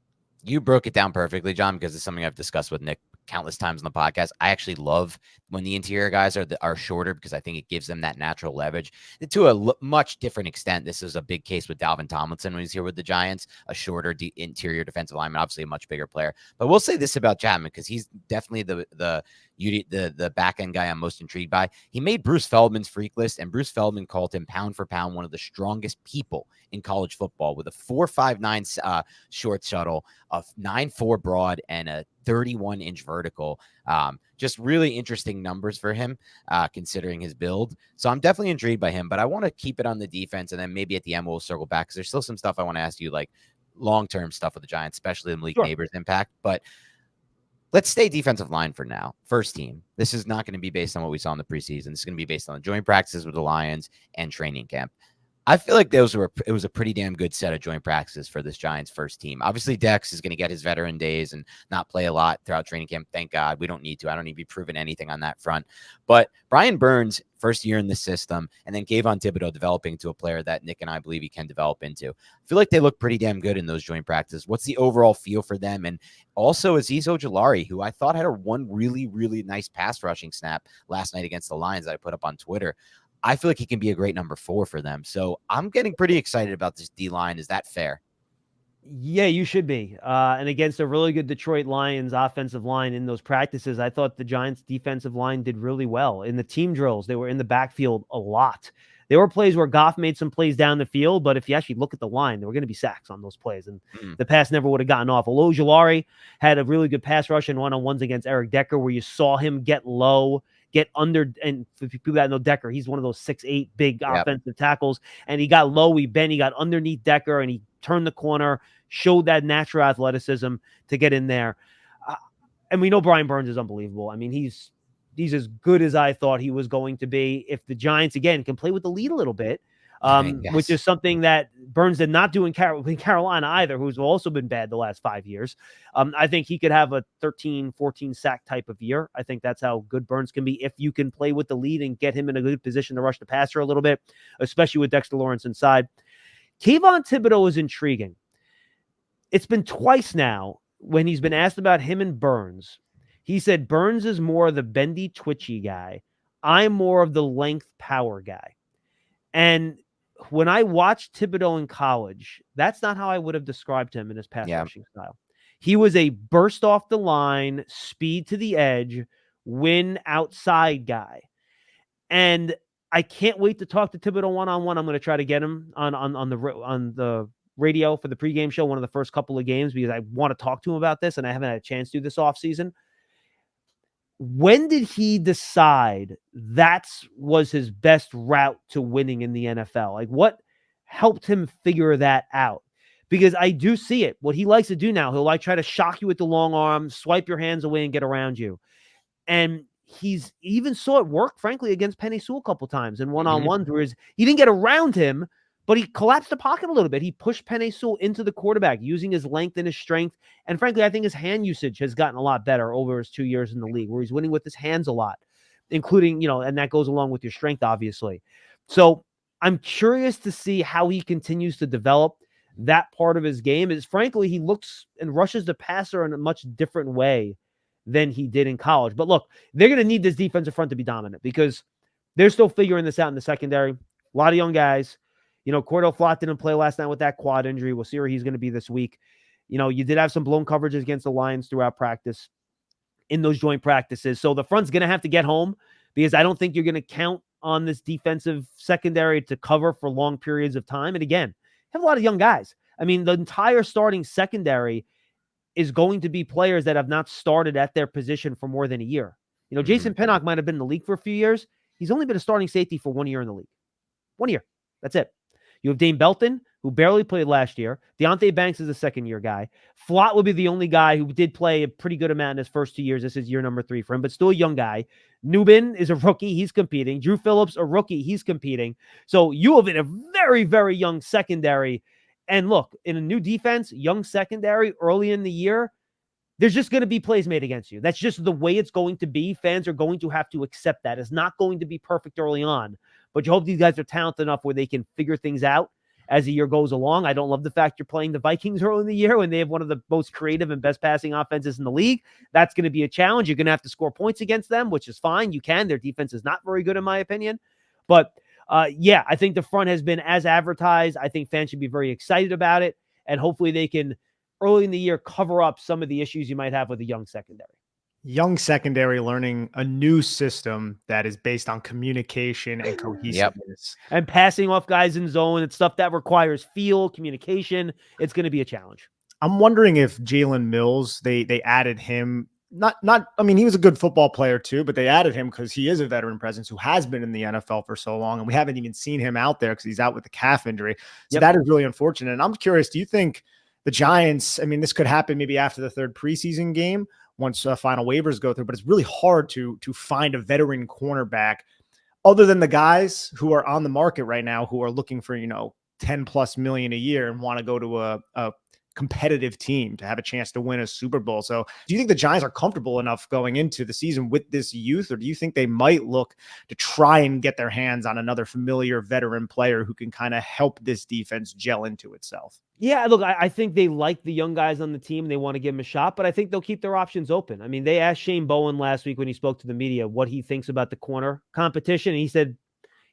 You broke it down perfectly, John, because it's something I've discussed with Nick countless times on the podcast. I actually love when the interior guys are shorter because I think it gives them that natural leverage. To a much different extent, this is a big case with Dalvin Tomlinson when he's here with the Giants, a shorter interior defensive lineman, obviously a much bigger player. But we'll say this about Chapman because he's definitely the the back end guy I'm most intrigued by. He made Bruce Feldman's freak list, and Bruce Feldman called him pound for pound one of the strongest people in college football, with a 4.59 short shuttle, a 9.4 broad, and a 31-inch vertical. Just really interesting numbers for him, considering his build. So I'm definitely intrigued by him, but I want to keep it on the defense, and then maybe at the end we'll circle back, because there's still some stuff I want to ask you, like long-term stuff with the Giants, especially the Malik Neighbors impact. But let's stay defensive line for now. First team. This is not going to be based on what we saw in the preseason. This is going to be based on the joint practices with the Lions and training camp. I feel like it was a pretty damn good set of joint practices for this Giants first team. Obviously, Dex is going to get his veteran days and not play a lot throughout training camp. Thank God. We don't need to. I don't need to be proven anything on that front. But Brian Burns, first year in the system, and then Kayvon Thibodeau developing into a player that Nick and I believe he can develop into. I feel like they look pretty damn good in those joint practices. What's the overall feel for them? And also Azeez Ojulari, who I thought had one really, really nice pass rushing snap last night against the Lions that I put up on Twitter. I feel like he can be a great number 4 for them. So I'm getting pretty excited about this D-line. Is that fair? Yeah, you should be. And against a really good Detroit Lions offensive line in those practices, I thought the Giants defensive line did really well. In the team drills, they were in the backfield a lot. There were plays where Goff made some plays down the field, but if you actually look at the line, there were going to be sacks on those plays, and the pass never would have gotten off. Ojulari had a really good pass rush in one-on-ones against Eric Decker, where you saw him get low, get under, and for people that know Decker, he's one of those 6'8" big offensive tackles, and he got low, he bent, he got underneath Decker, and he turned the corner, showed that natural athleticism to get in there. And we know Brian Burns is unbelievable. I mean, he's as good as I thought he was going to be. If the Giants, again, can play with the lead a little bit, which is something that Burns did not do in Carolina either, who's also been bad the last 5 years. I think he could have a 13, 14 sack type of year. I think that's how good Burns can be if you can play with the lead and get him in a good position to rush the passer a little bit, especially with Dexter Lawrence inside. Kayvon Thibodeau is intriguing. It's been twice now when he's been asked about him and Burns. He said Burns is more the bendy, twitchy guy. I'm more of the length power guy. And when I watched Thibodeau in college, that's not how I would have described him in his pass rushing style. He was a burst off the line, speed to the edge, win outside guy. And I can't wait to talk to Thibodeau one-on-one. I'm going to try to get him on the radio for the pregame show, one of the first couple of games, because I want to talk to him about this, and I haven't had a chance to do this offseason. When did he decide that was his best route to winning in the NFL? Like, what helped him figure that out? Because I do see it. What he likes to do now, he'll like try to shock you with the long arm, swipe your hands away and get around you. And he's even saw it work, frankly, against Penei Sewell a couple times in one-on-ones, where he didn't get around him, but he collapsed the pocket a little bit. He pushed Penei Sewell into the quarterback using his length and his strength. And frankly, I think his hand usage has gotten a lot better over his 2 years in the league, where he's winning with his hands a lot, including, and that goes along with your strength, obviously. So I'm curious to see how he continues to develop that part of his game. Is frankly, he looks and rushes the passer in a much different way than he did in college. But look, they're going to need this defensive front to be dominant, because they're still figuring this out in the secondary. A lot of young guys. Cordell Flott didn't play last night with that quad injury. We'll see where he's going to be this week. You did have some blown coverages against the Lions throughout practice in those joint practices. So the front's going to have to get home, because I don't think you're going to count on this defensive secondary to cover for long periods of time. And again, have a lot of young guys. I mean, the entire starting secondary is going to be players that have not started at their position for more than a year. Jason Pinnock might have been in the league for a few years. He's only been a starting safety for 1 year in the league. 1 year. That's it. You have Dane Belton, who barely played last year. Deonte Banks is a second-year guy. Flott will be the only guy who did play a pretty good amount in his first 2 years. This is year number 3 for him, but still a young guy. Newbin is a rookie. He's competing. Drew Phillips, a rookie. He's competing. So you have a very, very young secondary. And look, in a new defense, young secondary early in the year, there's just going to be plays made against you. That's just the way it's going to be. Fans are going to have to accept that. It's not going to be perfect early on, but you hope these guys are talented enough where they can figure things out as the year goes along. I don't love the fact you're playing the Vikings early in the year when they have one of the most creative and best passing offenses in the league. That's going to be a challenge. You're going to have to score points against them, which is fine. You can. Their defense is not very good, in my opinion. But yeah, I think the front has been as advertised. I think fans should be very excited about it, and hopefully they can, early in the year, cover up some of the issues you might have with a young secondary. Young secondary learning a new system that is based on communication and cohesiveness. And passing off guys in zone and stuff that requires feel, communication, it's going to be a challenge. I'm wondering if Jalen Mills, they added him. I mean, he was a good football player too, but they added him because he is a veteran presence who has been in the NFL for so long, and we haven't even seen him out there because he's out with the calf injury. So that is really unfortunate. And I'm curious, do you think the Giants, I mean, this could happen maybe after the third preseason game once final waivers go through, but it's really hard to find a veteran cornerback other than the guys who are on the market right now who are looking for, 10 plus million a year and want to go to a competitive team to have a chance to win a Super Bowl. So do you think the Giants are comfortable enough going into the season with this youth, or do you think they might look to try and get their hands on another familiar veteran player who can kind of help this defense gel into itself? Yeah, look, I think they like the young guys on the team. They want to give them a shot, but I think they'll keep their options open. I mean, they asked Shane Bowen last week when he spoke to the media what he thinks about the corner competition. And he said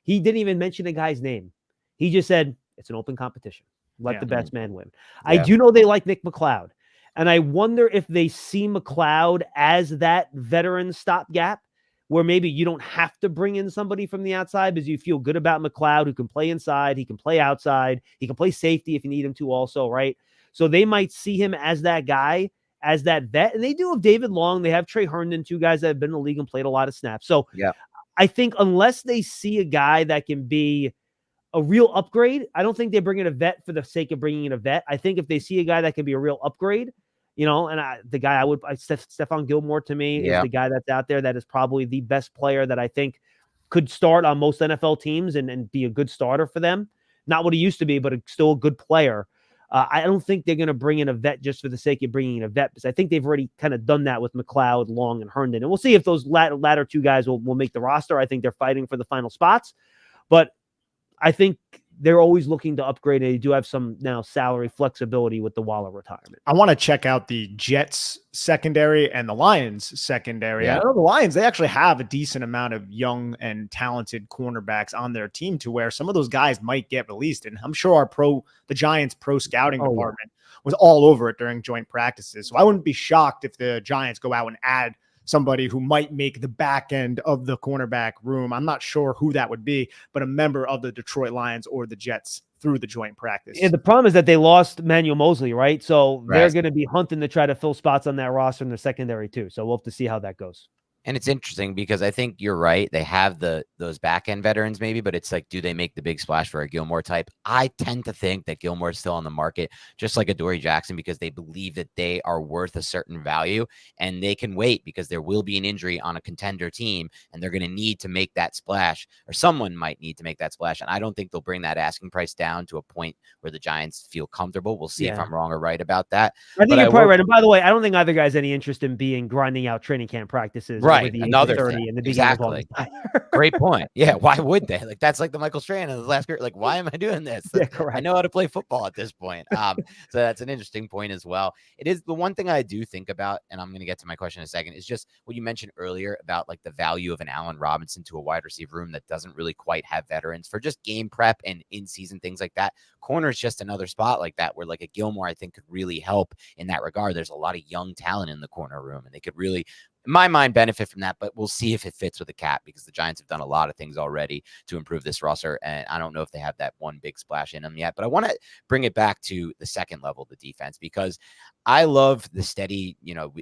he didn't even mention a guy's name. He just said, it's an open competition. Let the best man win. I do know they like Nick McLeod. And I wonder if they see McLeod as that veteran stopgap where maybe you don't have to bring in somebody from the outside because you feel good about McLeod, who can play inside, he can play outside, he can play safety if you need him to also, right? So they might see him as that guy, as that vet. And they do have David Long. They have Trey Herndon, two guys that have been in the league and played a lot of snaps. So I think unless they see a guy that can be a real upgrade, I don't think they bring in a vet for the sake of bringing in a vet. I think if they see a guy that can be a real upgrade, and the guy Stephon Gilmore to me is the guy that's out there that is probably the best player that I think could start on most NFL teams and be a good starter for them. Not what he used to be, but still a good player. I don't think they're going to bring in a vet just for the sake of bringing in a vet, because I think they've already kind of done that with McLeod, Long, and Herndon. And we'll see if those latter two guys will make the roster. I think they're fighting for the final spots. But I think they're always looking to upgrade. They do have some now salary flexibility with the Waller retirement. I want to check out the Jets secondary and the Lions secondary. I know the Lions, they actually have a decent amount of young and talented cornerbacks on their team to where some of those guys might get released. And I'm sure the Giants pro scouting department was all over it during joint practices. So I wouldn't be shocked if the Giants go out and add somebody who might make the back end of the cornerback room. I'm not sure who that would be, but a member of the Detroit Lions or the Jets through the joint practice. Yeah, the problem is that they lost Manuel Mosley, right? So they're going to be hunting to try to fill spots on that roster in the secondary too. So we'll have to see how that goes. And it's interesting because I think you're right. They have those back end veterans maybe, but it's like, do they make the big splash for a Gilmore type? I tend to think that Gilmore is still on the market, just like a Dory Jackson, because they believe that they are worth a certain value and they can wait because there will be an injury on a contender team and they're going to need to make that splash, or someone might need to make that splash. And I don't think they'll bring that asking price down to a point where the Giants feel comfortable. We'll see if I'm wrong or right about that. I think you're probably right. And by the way, I don't think either guy's any interest in grinding out training camp practices. Right. Another thing. Exactly. Great point. Yeah. Why would they? Like, that's like the Michael Strahan of the last year. Like, why am I doing this? Correct. I know how to play football at this point. So that's an interesting point as well. It is the one thing I do think about, and I'm going to get to my question in a second, is just what you mentioned earlier about like the value of an Allen Robinson to a wide receiver room that doesn't really quite have veterans for just game prep and in-season things like that. Corner is just another spot like that where like a Gilmore, I think, could really help in that regard. There's a lot of young talent in the corner room, and they could really, in my mind, benefit from that, but we'll see if it fits with the cap, because the Giants have done a lot of things already to improve this roster, and I don't know if they have that one big splash in them yet. But I want to bring it back to the second level, the defense, because I love the steady,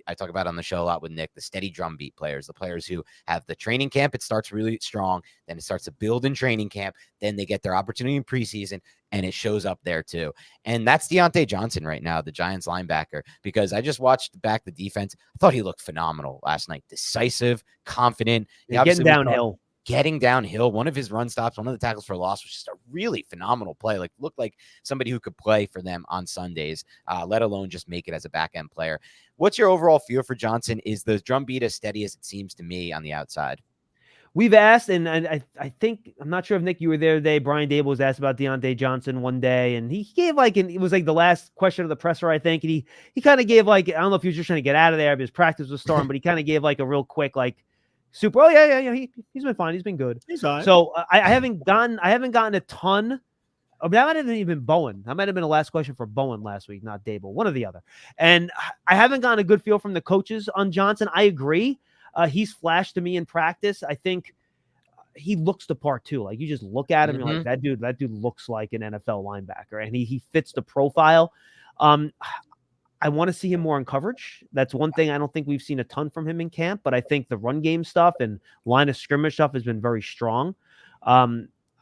I talk about on the show a lot with Nick, the steady drumbeat players, the players who have the training camp. It starts really strong, then it starts to build in training camp, then they get their opportunity in preseason, and it shows up there too. And that's Deontay Johnson right now, the Giants linebacker, because I just watched back the defense. I thought he looked phenomenal last night. Decisive, confident. Getting downhill. Getting downhill. One of his run stops, one of the tackles for loss was just a really phenomenal play. Like, looked like somebody who could play for them on Sundays, let alone just make it as a back-end player. What's your overall feel for Johnson? Is the drumbeat as steady as it seems to me on the outside? We've asked, and I think, I'm not sure if Nick, you were there today. Brian Dable was asked about Deontay Johnson one day, and he gave it was like the last question of the presser, I think. And he kind of gave I don't know if he was just trying to get out of there because practice was starting, but he kind of gave a real quick, he's been fine. He's been good. He's fine. So I haven't gotten a ton Oh, that might have even been Bowen. That might have been the last question for Bowen last week, not Dable, one or the other. And I haven't gotten a good feel from the coaches on Johnson. I agree. He's flashed to me in practice. I think he looks the part too. Like you just look at him, you're like, that dude looks like an NFL linebacker, and he fits the profile. I want to see him more in coverage. That's one thing I don't think we've seen a ton from him in camp, but I think the run game stuff and line of scrimmage stuff has been very strong.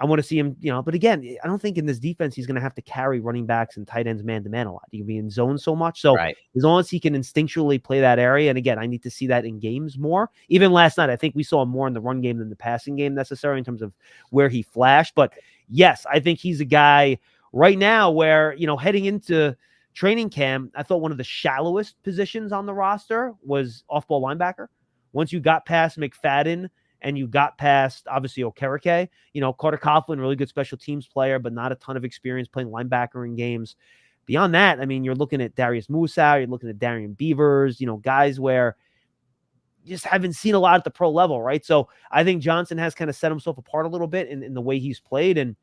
I want to see him, but again, I don't think in this defense he's going to have to carry running backs and tight ends man-to-man a lot. He can be in zone so much. So Right. as long as he can instinctually play that area, and again, I need to see that in games more. Even last night, I think we saw more in the run game than the passing game necessarily in terms of where he flashed. But yes, I think he's a guy right now where, heading into training camp, I thought one of the shallowest positions on the roster was off-ball linebacker. Once you got past McFadden and you got past, obviously, Okereke, Carter Coughlin, really good special teams player, but not a ton of experience playing linebacker in games. Beyond that, I mean, you're looking at Darius Musow, you're looking at Darian Beavers, guys where you just haven't seen a lot at the pro level, right? So I think Johnson has kind of set himself apart a little bit in the way he's played. And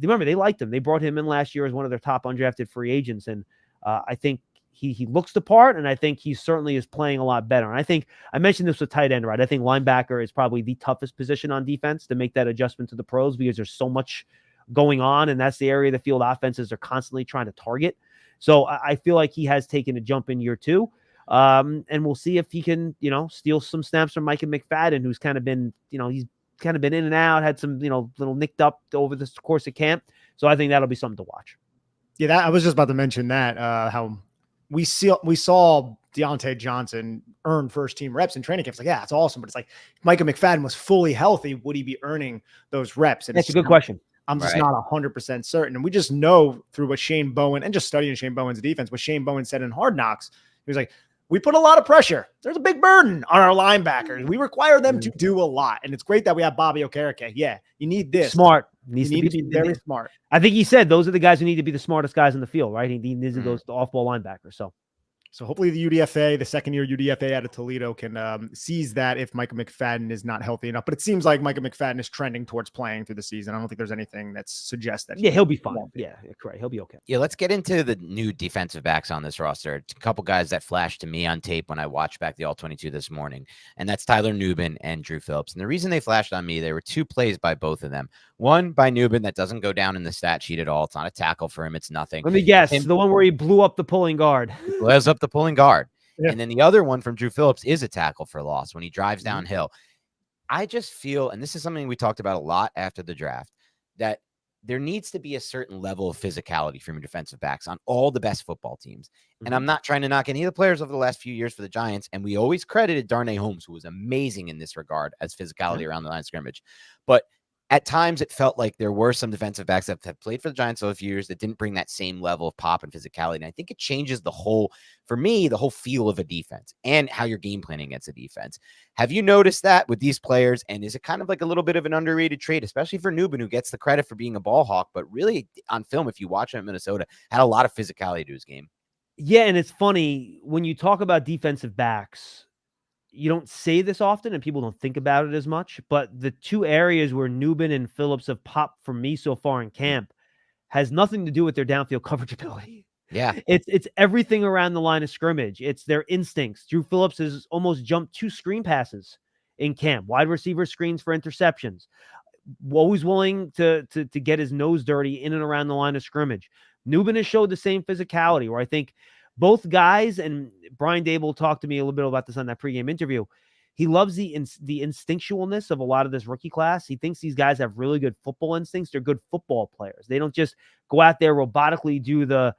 remember, they liked him. They brought him in last year as one of their top undrafted free agents. And I think he looks the part, and I think he certainly is playing a lot better. And I think I mentioned this with tight end, right? I think linebacker is probably the toughest position on defense to make that adjustment to the pros because there's so much going on, and that's the area the field offenses are constantly trying to target. So I feel like he has taken a jump in year two. And we'll see if he can, steal some snaps from Micah McFadden, who's kind of been, he's kind of been in and out, had some, little nicked up over the course of camp. So I think that'll be something to watch. Yeah, I was just about to mention that, how we saw Deontay Johnson earn first team reps in training camps. Like, yeah, it's awesome. But it's like if Micah McFadden was fully healthy, would he be earning those reps? And that's a good question. I'm just not 100% certain. And we just know through what Shane Bowen, and just studying Shane Bowen's defense, what Shane Bowen said in Hard Knocks, he was like, we put a lot of pressure. There's a big burden on our linebackers. We require them to do a lot. And it's great that we have Bobby Okereke. Yeah, you need this. Smart. Needs to be very smart. I think he said those are the guys who need to be the smartest guys in the field, right? He needs those off-ball linebackers. So hopefully the UDFA, the second-year UDFA out of Toledo, can seize that if Micah McFadden is not healthy enough. But it seems like Micah McFadden is trending towards playing through the season. I don't think there's anything that suggests that. Yeah, he'll be fine. Yeah, correct. He'll be okay. Yeah, let's get into the new defensive backs on this roster. A couple guys that flashed to me on tape when I watched back the All-22 this morning, and that's Tyler Nubin and Drew Phillips. And the reason they flashed on me, there were two plays by both of them. One by Nubin that doesn't go down in the stat sheet at all. It's not a tackle for him. It's nothing. Let me guess. The one where he blew up the pulling guard. He blows up the pulling guard. Yeah. And then the other one from Drew Phillips is a tackle for loss when he drives downhill. I just feel, and this is something we talked about a lot after the draft, that there needs to be a certain level of physicality from your defensive backs on all the best football teams. And I'm not trying to knock any of the players over the last few years for the Giants. And we always credited Darnay Holmes, who was amazing in this regard as physicality around the line of scrimmage. But at times it felt like there were some defensive backs that have played for the Giants for a few years that didn't bring that same level of pop and physicality. And I think it changes the whole feel of a defense and how you're game planning against a defense. Have you noticed that with these players? And is it kind of like a little bit of an underrated trait, especially for Nubin, who gets the credit for being a ball hawk, but really on film, if you watch him at Minnesota, had a lot of physicality to his game. Yeah. And it's funny when you talk about defensive backs, you don't say this often and people don't think about it as much, but the two areas where Nubin and Phillips have popped for me so far in camp has nothing to do with their downfield coverage ability. Yeah. It's everything around the line of scrimmage. It's their instincts. Drew Phillips has almost jumped 2 screen passes in camp, wide receiver screens for interceptions, always willing to get his nose dirty in and around the line of scrimmage. Nubin has showed the same physicality where I think both guys, and Brian Dable talked to me a little bit about this on that pregame interview. He loves the instinctualness of a lot of this rookie class. He thinks these guys have really good football instincts. They're good football players. They don't just go out there robotically do the,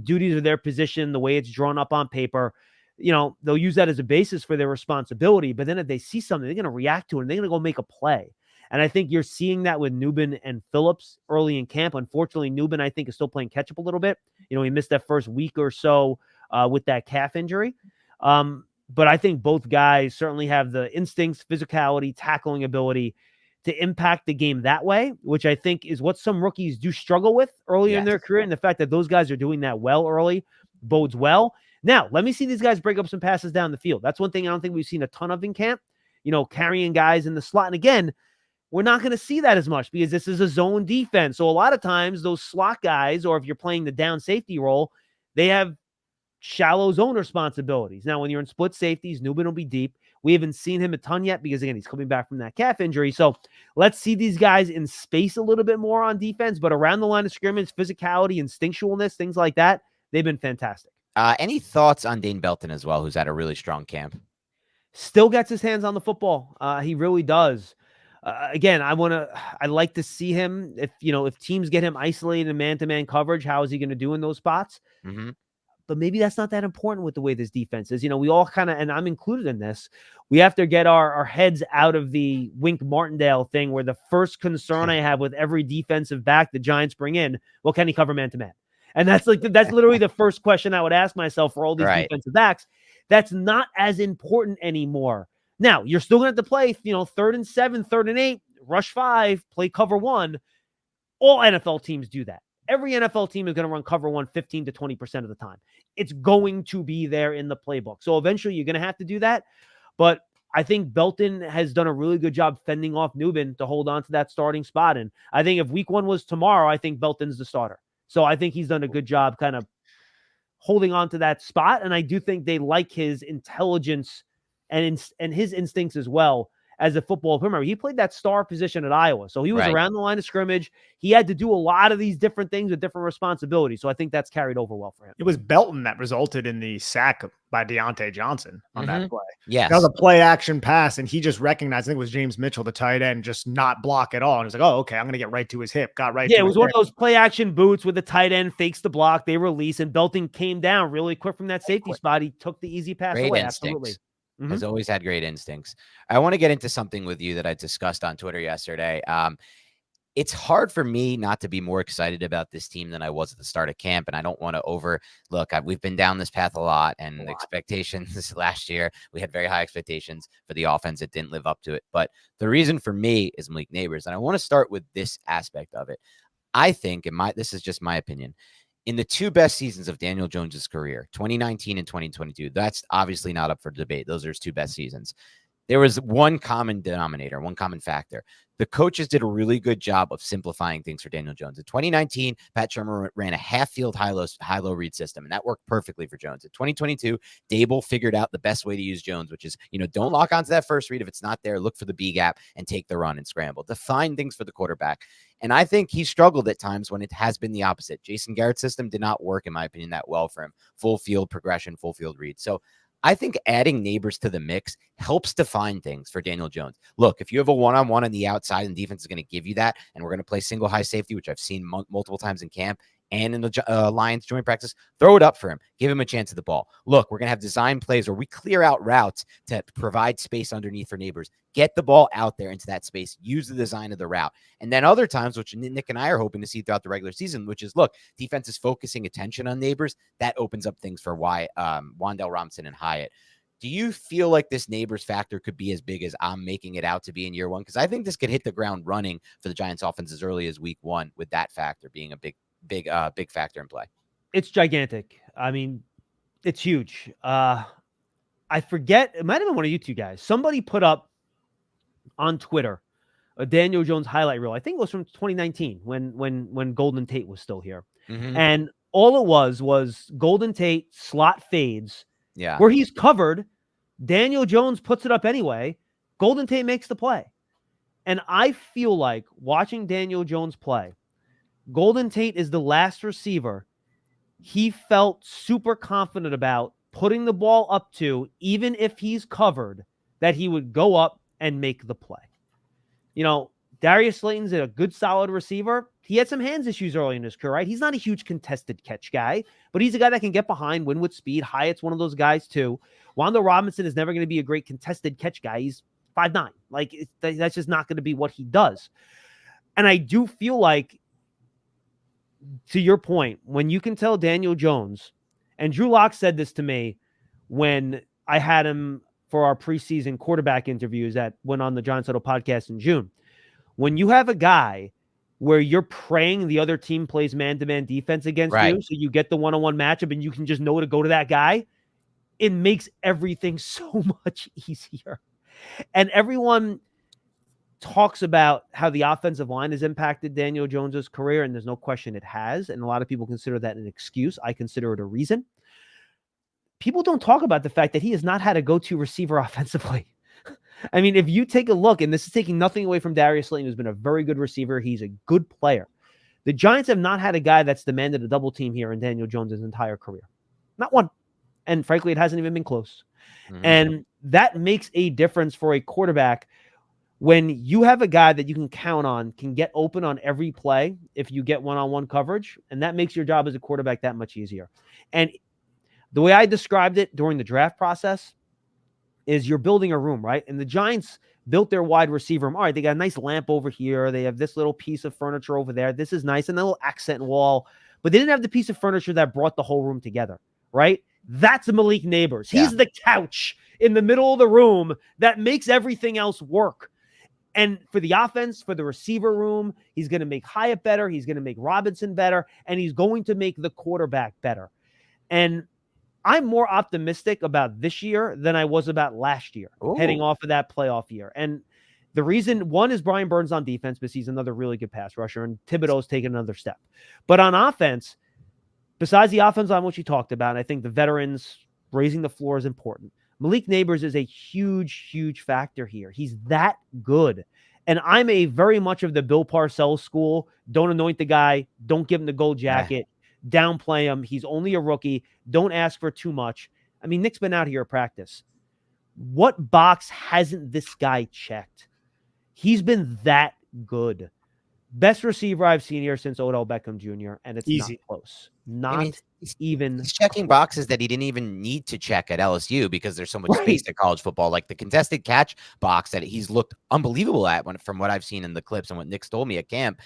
duties of their position, the way it's drawn up on paper. They'll use that as a basis for their responsibility. But then if they see something, they're going to react to it and they're going to go make a play. And I think you're seeing that with Nubin and Phillips early in camp. Unfortunately, Nubin, I think, is still playing catch up a little bit. He missed that first week or so with that calf injury. But I think both guys certainly have the instincts, physicality, tackling ability to impact the game that way, which I think is what some rookies do struggle with early in their career. And the fact that those guys are doing that well early bodes well. Now, let me see these guys break up some passes down the field. That's one thing I don't think we've seen a ton of in camp, carrying guys in the slot. And again, we're not going to see that as much because this is a zone defense. So a lot of times those slot guys, or if you're playing the down safety role, they have shallow zone responsibilities. Now, when you're in split safeties, Newman will be deep. We haven't seen him a ton yet because, again, he's coming back from that calf injury. So let's see these guys in space a little bit more on defense, but around the line of scrimmage, physicality, instinctualness, things like that, they've been fantastic. Any thoughts on Dane Belton as well, who's had a really strong camp? Still gets his hands on the football. He really does. Again, I like to see him if teams get him isolated in man-to-man coverage, how is he going to do in those spots? Mm-hmm. But maybe that's not that important with the way this defense is. We all kind of, and I'm included in this, we have to get our heads out of the Wink Martindale thing where the first concern I have with every defensive back the Giants bring in, well, can he cover man-to-man? And that's literally the first question I would ask myself for all these defensive backs. That's not as important anymore. Now, you're still going to have to play, 3rd and 7, 3rd and 8, rush 5, play cover 1. All NFL teams do that. Every NFL team is going to run cover 1 15 to 20% of the time. It's going to be there in the playbook. So eventually you're going to have to do that. But I think Belton has done a really good job fending off Newman to hold on to that starting spot. And I think if week 1 was tomorrow, I think Belton's the starter. So I think he's done a good job kind of holding on to that spot. And I do think they like his intelligence and his instincts as well as a football player. Remember, he played that star position at Iowa. So he was around the line of scrimmage. He had to do a lot of these different things with different responsibilities. So I think that's carried over well for him. It was Belton that resulted in the sack by Deontay Johnson on that play. Yes. That was a play action pass, and he just recognized, I think it was James Mitchell, the tight end, just not block at all. And he was like, oh, okay, I'm going to get right to his hip. Got right to his hip. Yeah, it was one of those play action boots with the tight end, fakes the block, they release, and Belton came down really quick from that safety spot. He took the easy pass away. Absolutely. Has always had great instincts. I want to get into something with you that I discussed on Twitter yesterday. It's hard for me not to be more excited about this team than I was at the start of camp. And I don't want to overlook. We've been down this path a lot, and the expectations last year, we had very high expectations for the offense. It didn't live up to it. But the reason for me is Malik Neighbors. And I want to start with this aspect of it. I think, this is just my opinion, in the 2 best seasons of Daniel Jones's career, 2019 and 2022, that's obviously not up for debate. Those are his 2 best seasons. There was one common denominator, one common factor. The coaches did a really good job of simplifying things for Daniel Jones. In 2019, Pat Shermer ran a half-field high-low read system, and that worked perfectly for Jones. In 2022, Dable figured out the best way to use Jones, which is, don't lock onto that first read. If it's not there, look for the B gap and take the run and scramble. Define things for the quarterback. And I think he struggled at times when it has been the opposite. Jason Garrett's system did not work, in my opinion, that well for him. Full field progression, full field read. So I think adding Neighbors to the mix helps define things for Daniel Jones. Look, if you have a one-on-one on the outside and defense is going to give you that, and we're going to play single high safety, which I've seen multiple times in camp and in the Lions joint practice, throw it up for him. Give him a chance at the ball. Look, we're going to have design plays where we clear out routes to provide space underneath for Neighbors. Get the ball out there into that space. Use the design of the route. And then other times, which Nick and I are hoping to see throughout the regular season, which is, look, defense is focusing attention on Neighbors. That opens up things for Wan'Dale Robinson and Hyatt. Do you feel like this Neighbors factor could be as big as I'm making it out to be in year 1? Because I think this could hit the ground running for the Giants offense as early as week 1, with that factor being a big factor in play. It's gigantic. I mean, it's huge. I forget, it might have been one of you two guys. Somebody put up on Twitter a Daniel Jones highlight reel. I think it was from 2019 when Golden Tate was still here. Mm-hmm. And all it was Golden Tate slot fades. Yeah. Where he's covered, Daniel Jones puts it up anyway. Golden Tate makes the play. And I feel like watching Daniel Jones play, Golden Tate is the last receiver he felt super confident about putting the ball up to, even if he's covered, that he would go up and make the play. Darius Slayton's a good, solid receiver. He had some hands issues early in his career, right? He's not a huge contested catch guy, but he's a guy that can get behind, win with speed. Hyatt's one of those guys too. Wan'Dale Robinson is never going to be a great contested catch guy. He's 5'9". That's just not going to be what he does. And I do feel like, to your point, when you can tell Daniel Jones, and Drew Lock said this to me when I had him for our preseason quarterback interviews that went on the Giants Huddle podcast in June. When you have a guy where you're praying the other team plays man-to-man defense against you, so you get the one-on-one matchup and you can just know to go to that guy, it makes everything so much easier. And everyone talks about how the offensive line has impacted Daniel Jones's career, and there's no question it has. And a lot of people consider that an excuse. I consider it a reason. People don't talk about the fact that he has not had a go-to receiver offensively. I mean, if you take a look, and this is taking nothing away from Darius Slayton, who's been a very good receiver. He's a good player. The Giants have not had a guy that's demanded a double team here in Daniel Jones' entire career. Not one. And frankly, it hasn't even been close. Mm-hmm. And that makes a difference for a quarterback when you have a guy that you can count on, can get open on every play if you get one-on-one coverage, and that makes your job as a quarterback that much easier. And the way I described it during the draft process is you're building a room, right? And the Giants built their wide receiver room. All right, they got a nice lamp over here. They have this little piece of furniture over there. This is nice, and a little accent wall. But they didn't have the piece of furniture that brought the whole room together, right? That's Malik Neighbors. He's the couch in the middle of the room that makes everything else work. And for the offense, for the receiver room, he's going to make Hyatt better. He's going to make Robinson better. And he's going to make the quarterback better. And I'm more optimistic about this year than I was about last year, heading off of that playoff year. And the reason, one is Brian Burns on defense, because he's another really good pass rusher, and Thibodeau's taken another step. But on offense, besides the offense on which you talked about, I think the veterans raising the floor is important. Malik Neighbors is a huge, huge factor here. He's that good. And I'm a very much of the Bill Parcells school. Don't anoint the guy. Don't give him the gold jacket. Downplay him. He's only a rookie. Don't ask for too much. I mean, Nick's been out here at practice. What box hasn't this guy checked? He's been that good. Best receiver I've seen here since Odell Beckham Jr., and it's not close. He's checking boxes that he didn't even need to check at LSU because there's so much space to college football. Like the contested catch box that he's looked unbelievable at from what I've seen in the clips and what Nick told me at camp.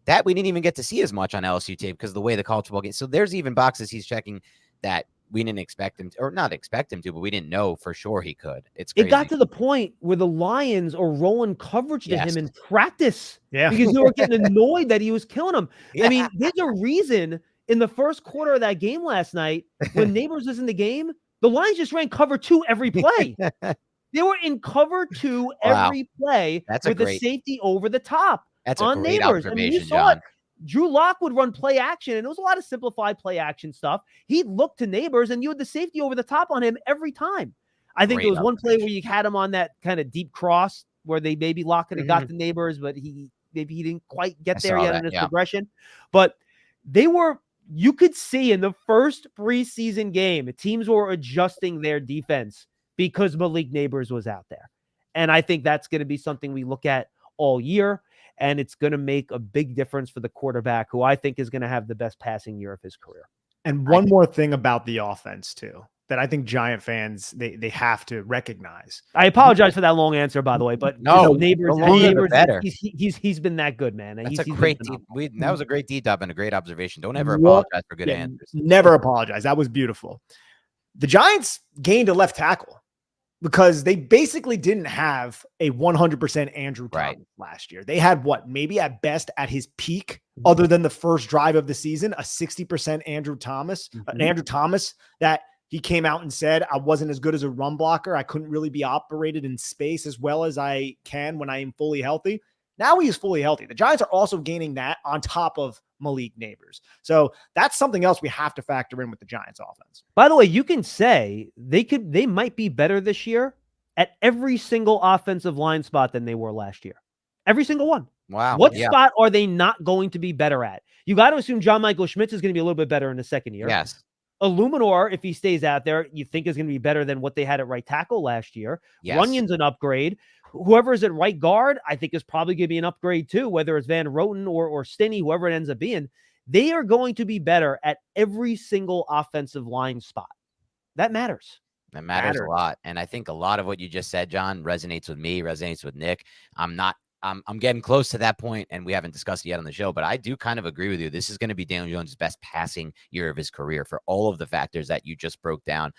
That we didn't even get to see as much on LSU tape because of the way the college football game. So there's even boxes he's checking that we didn't expect him to, or not expect him to, but we didn't know for sure he could. It's crazy. It got to the point where the Lions are rolling coverage to him in practice because they were getting annoyed that he was killing them. I mean, there's a reason in the first quarter of that game last night when Neighbors was in the game, the Lions just ran cover 2 every play. They were in cover 2 every play with the safety over the top. That's on a great Neighbors. observation, I mean, you saw John. it. Drew Lock would run play action, and it was a lot of simplified play action stuff. He'd look to Neighbors, and you had the safety over the top on him every time. I think there was one play where you had him on that kind of deep cross where they maybe Lock could have got the Neighbors, but he didn't quite get there yet in his progression. But you could see in the first preseason game, teams were adjusting their defense because Malik Neighbors was out there. And I think that's going to be something we look at all year. And it's going to make a big difference for the quarterback, who I think is going to have the best passing year of his career. And one more thing about the offense, too, that I think Giant fans, they have to recognize. I apologize for that long answer, by the way, but Neighbors, he's been that good, man. And That's a great that was a great deep dive and a great observation. Don't ever apologize for good answers. Never apologize. That was beautiful. The Giants gained a left tackle because they basically didn't have a 100% Andrew Thomas last year. They had maybe at best at his peak, other than the first drive of the season, a 60% Andrew Thomas, an Andrew Thomas that he came out and said, I wasn't as good as a run blocker. I couldn't really be operated in space as well as I can when I am fully healthy. Now he is fully healthy. The Giants are also gaining that on top of Malik Neighbors. So that's something else we have to factor in with the Giants offense. By the way, you can say they might be better this year at every single offensive line spot than they were last year. Every single one. Wow. What spot are they not going to be better at? You got to assume John Michael Schmitz is going to be a little bit better in the second year. Yes. Illuminor, if he stays out there, you think is going to be better than what they had at right tackle last year. Yes. Runyon's an upgrade. Whoever is at right guard, I think is probably going to be an upgrade too, whether it's Van Roten or Stinney, whoever it ends up being. They are going to be better at every single offensive line spot. That matters. That matters a lot. And I think a lot of what you just said, John, resonates with me, resonates with Nick. I'm getting close to that point, and we haven't discussed it yet on the show, but I do kind of agree with you. This is going to be Daniel Jones' best passing year of his career for all of the factors that you just broke down.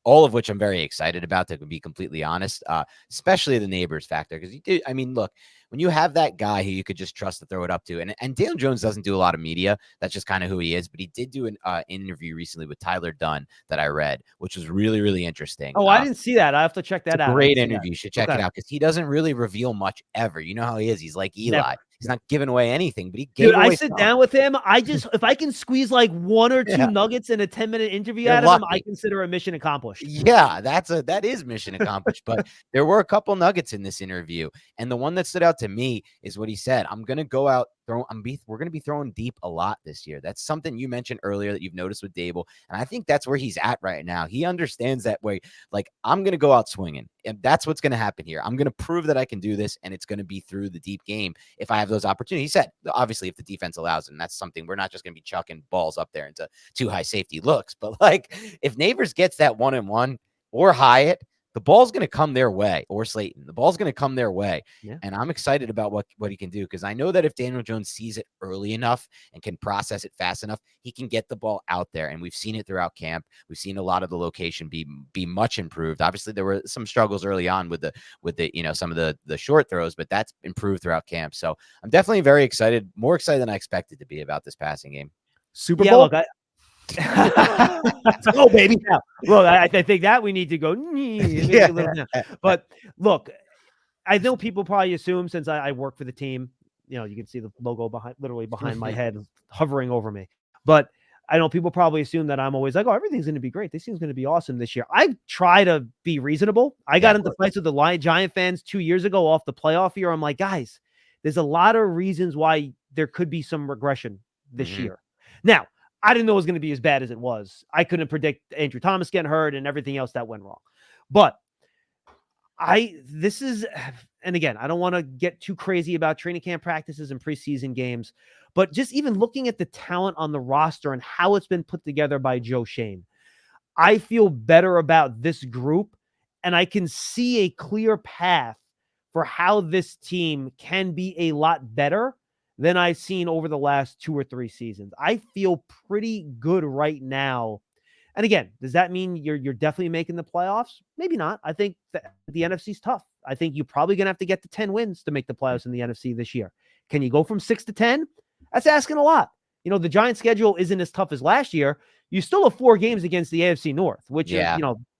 all of which I'm very excited about, to be completely honest, especially the Neighbors factor. Because I mean, look, when you have that guy who you could just trust to throw it up to, and Daniel Jones doesn't do a lot of media. That's just kind of who he is. But he did do an interview recently with Tyler Dunn that I read, which was really, really interesting. Oh, I didn't see that. I have to check that out. Great interview. You should check it out, because he doesn't really reveal much ever. You know how he is. He's like Eli. Never. He's not giving away anything, but he gave away I sit some. down with him. If I can squeeze like 1 or 2 nuggets in a 10-minute interview You're out of him, lucky. I consider a mission accomplished. Yeah, that is mission accomplished. But there were a couple nuggets in this interview, and the one that stood out to me is what he said. I'm gonna go out we're gonna be throwing deep a lot this year. That's something you mentioned earlier that you've noticed with Dable, and I think that's where he's at right now. He understands that way. Like, I'm gonna go out swinging, and that's what's gonna happen here. I'm gonna prove that I can do this, and it's gonna be through the deep game if I have those opportunities. He said, obviously, if the defense allows it, and that's something we're not just gonna be chucking balls up there into 2 high safety looks, but like, if Neighbors gets that 1-and-1 or Hyatt, the ball's going to come their way, or Slayton. The ball's going to come their way. Yeah. And I'm excited about what he can do, because I know that if Daniel Jones sees it early enough and can process it fast enough, he can get the ball out there. And we've seen it throughout camp. We've seen a lot of the location be much improved. Obviously, there were some struggles early on with the some of the short throws, but that's improved throughout camp. So I'm definitely very excited, more excited than I expected to be about this passing game. Super Bowl. Look, let's go, baby. Now, look, I think that we need to go. But look, I know people probably assume, since I work for the team, you can see the logo literally behind my head, hovering over me. But I know people probably assume that I'm always like, oh, everything's going to be great. This team's going to be awesome this year. I try to be reasonable. I got into fights with the Giant fans 2 years ago off the playoff year. I'm like, guys, there's a lot of reasons why there could be some regression this year. Now, I didn't know it was going to be as bad as it was. I couldn't predict Andrew Thomas getting hurt and everything else that went wrong. But and again, I don't want to get too crazy about training camp practices and preseason games, but just even looking at the talent on the roster and how it's been put together by Joe Shane, I feel better about this group, and I can see a clear path for how this team can be a lot better than I've seen over the last 2 or 3 seasons. I feel pretty good right now. And again, does that mean you're definitely making the playoffs? Maybe not. I think the NFC's tough. I think you're probably going to have to get to 10 wins to make the playoffs in the NFC this year. Can you go from 6 to 10? That's asking a lot. The Giants' schedule isn't as tough as last year. You still have 4 games against the AFC North, which is,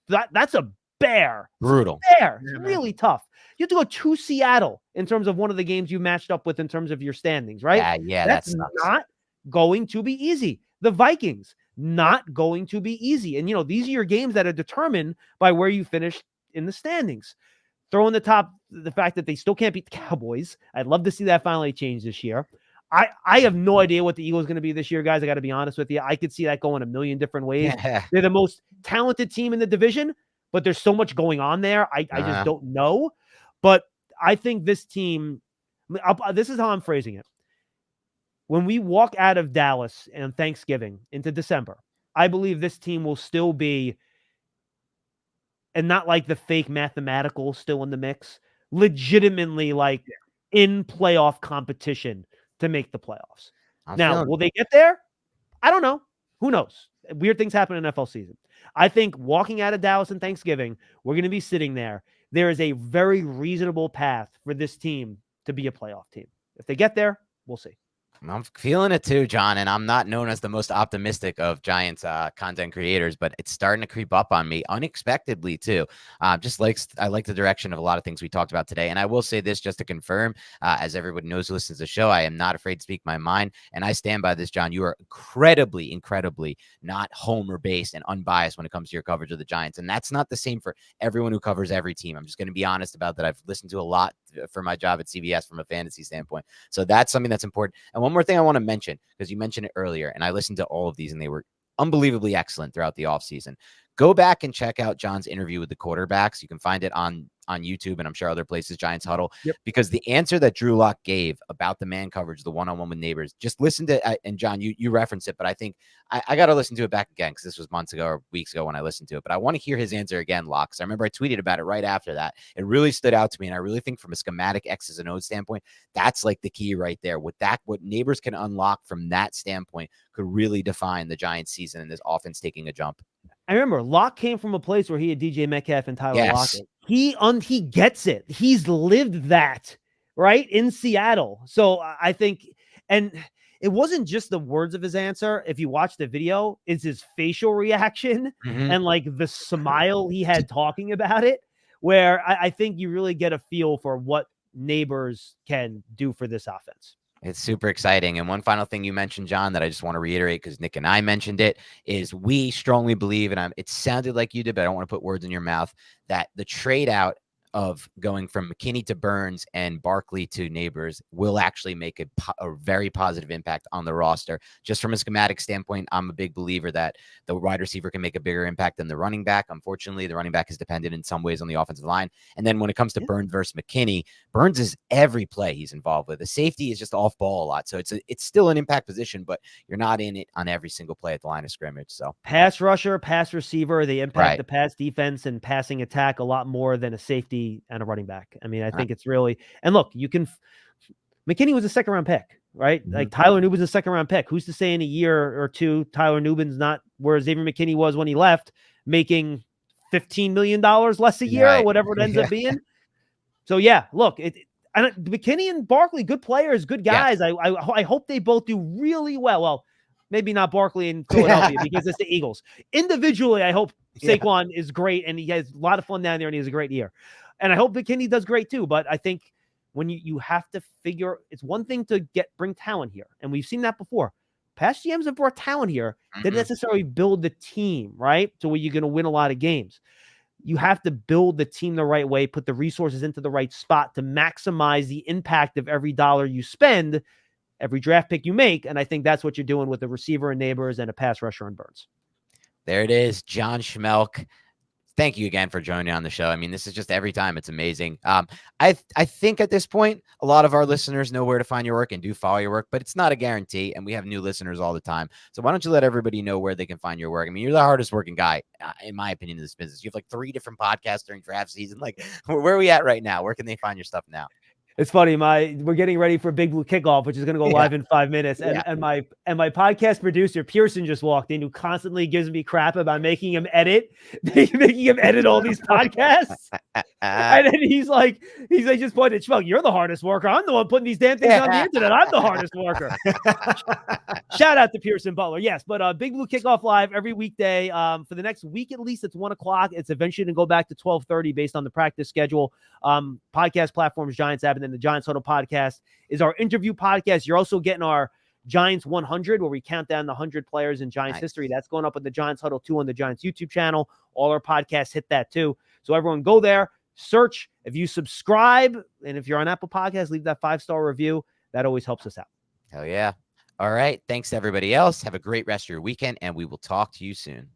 that's a bear. Brutal. It's really tough. You have to go to Seattle in terms of one of the games you matched up with in terms of your standings, right? Yeah, that's not going to be easy. The Vikings, not going to be easy. And, these are your games that are determined by where you finish in the standings. Throw in the fact that they still can't beat the Cowboys. I'd love to see that finally change this year. I have no idea what the Eagles are going to be this year, guys. I got to be honest with you. I could see that going a million different ways. They're the most talented team in the division, but there's so much going on there. I just don't know. But I think this team, this is how I'm phrasing it. When we walk out of Dallas on Thanksgiving into December, I believe this team will still be, and not like the fake mathematical still in the mix, legitimately like in playoff competition to make the playoffs. Now, will they get there? I don't know. Who knows? Weird things happen in NFL season. I think walking out of Dallas on Thanksgiving, we're going to be sitting there. There is a very reasonable path for this team to be a playoff team. If they get there, we'll see. I'm feeling it too, John, and I'm not known as the most optimistic of Giants content creators, but it's starting to creep up on me unexpectedly too. I like the direction of a lot of things we talked about today, and I will say this just to confirm, as everybody knows who listens to the show, I am not afraid to speak my mind, and I stand by this, John. You are incredibly not homer-based and unbiased when it comes to your coverage of the Giants, and that's not the same for everyone who covers every team. I'm just going to be honest about that. I've listened to a lot for my job at CBS from a fantasy standpoint, so that's something that's important. And one more thing I want to mention, because you mentioned it earlier, and I listened to all of these, and they were unbelievably excellent throughout the offseason. Go back and check out John's interview with the quarterbacks. You can find it on YouTube, and I'm sure other places, Giants Huddle, because the answer that Drew Lock gave about the man coverage, the one-on-one with Neighbors, just listen to, and John, you referenced it, but I think I got to listen to it back again, because this was months ago or weeks ago when I listened to it, but I want to hear his answer again, Lock, because I remember I tweeted about it right after that. It really stood out to me, and I really think from a schematic X's and O's standpoint, that's like the key right there. What Neighbors can unlock from that standpoint could really define the Giants season and this offense taking a jump. I remember Locke came from a place where he had DJ Metcalf and Tyler Yes. Lockett. He gets it. He's lived that, right, in Seattle. So I think, and it wasn't just the words of his answer. If you watch the video, it's his facial reaction and like the smile he had talking about it, where I think you really get a feel for what Neighbors can do for this offense. It's super exciting. And one final thing you mentioned, John, that I just want to reiterate because Nick and I mentioned it, is we strongly believe, and it sounded like you did, but I don't want to put words in your mouth, that the trade out of going from McKinney to Burns and Barkley to Neighbors will actually make a very positive impact on the roster. Just from a schematic standpoint, I'm a big believer that the wide receiver can make a bigger impact than the running back. Unfortunately, the running back is dependent in some ways on the offensive line. And then when it comes to Burns versus McKinney, Burns is every play he's involved with. The safety is just off ball a lot. So it's still an impact position, but you're not in it on every single play at the line of scrimmage. So pass rusher, pass receiver, they impact the pass defense and passing attack a lot more than a safety and a running back. I mean, I think it's really, and look, McKinney was a second round pick, right? Like Tyler Nubin's a second round pick. Who's to say in a year or two, Tyler Nubin's not where Xavier McKinney was when he left, making $15 million less a year or whatever it ends up being. So yeah, look, McKinney and Barkley, good players, good guys. Yeah. I hope they both do really well. Well, maybe not Barkley in Philadelphia because it's the Eagles. Individually, I hope Saquon is great and he has a lot of fun down there and he has a great year. And I hope McKinney does great too. But I think when you have to figure, it's one thing to bring talent here. And we've seen that before. Past GMs have brought talent here. They didn't necessarily build the team, right? So where you're going to win a lot of games. You have to build the team the right way, put the resources into the right spot to maximize the impact of every dollar you spend, every draft pick you make. And I think that's what you're doing with the receiver and Neighbors and a pass rusher and Burns. There it is, John Schmeelk. Thank you again for joining on the show. I mean, this is just every time it's amazing. I think at this point, a lot of our listeners know where to find your work and do follow your work, but it's not a guarantee. And we have new listeners all the time. So why don't you let everybody know where they can find your work? I mean, you're the hardest working guy, in my opinion, in this business. You have like 3 different podcasts during draft season. Like, where are we at right now? Where can they find your stuff now? It's funny. We're getting ready for Big Blue Kickoff, which is going to go live in 5 minutes. And my podcast producer, Pearson, just walked in, who constantly gives me crap about making him edit all these podcasts. And then he's like, just pointed at Schmeelk, you're the hardest worker. I'm the one putting these damn things on the internet. I'm the hardest worker. Shout out to Pearson Butler. Yes, but Big Blue Kickoff live every weekday. For the next week, at least, it's 1:00. It's eventually going to go back to 12:30 based on the practice schedule. Podcast platforms, Giants app, and then the Giants Huddle podcast is our interview podcast. You're also getting our Giants 100, where we count down the 100 players in Giants history. That's going up on the Giants Huddle 2 on the Giants YouTube channel. All our podcasts hit that too. So everyone go there, search. If you subscribe, and if you're on Apple Podcasts, leave that 5-star review. That always helps us out. Hell yeah. All right. Thanks to everybody else. Have a great rest of your weekend, and we will talk to you soon.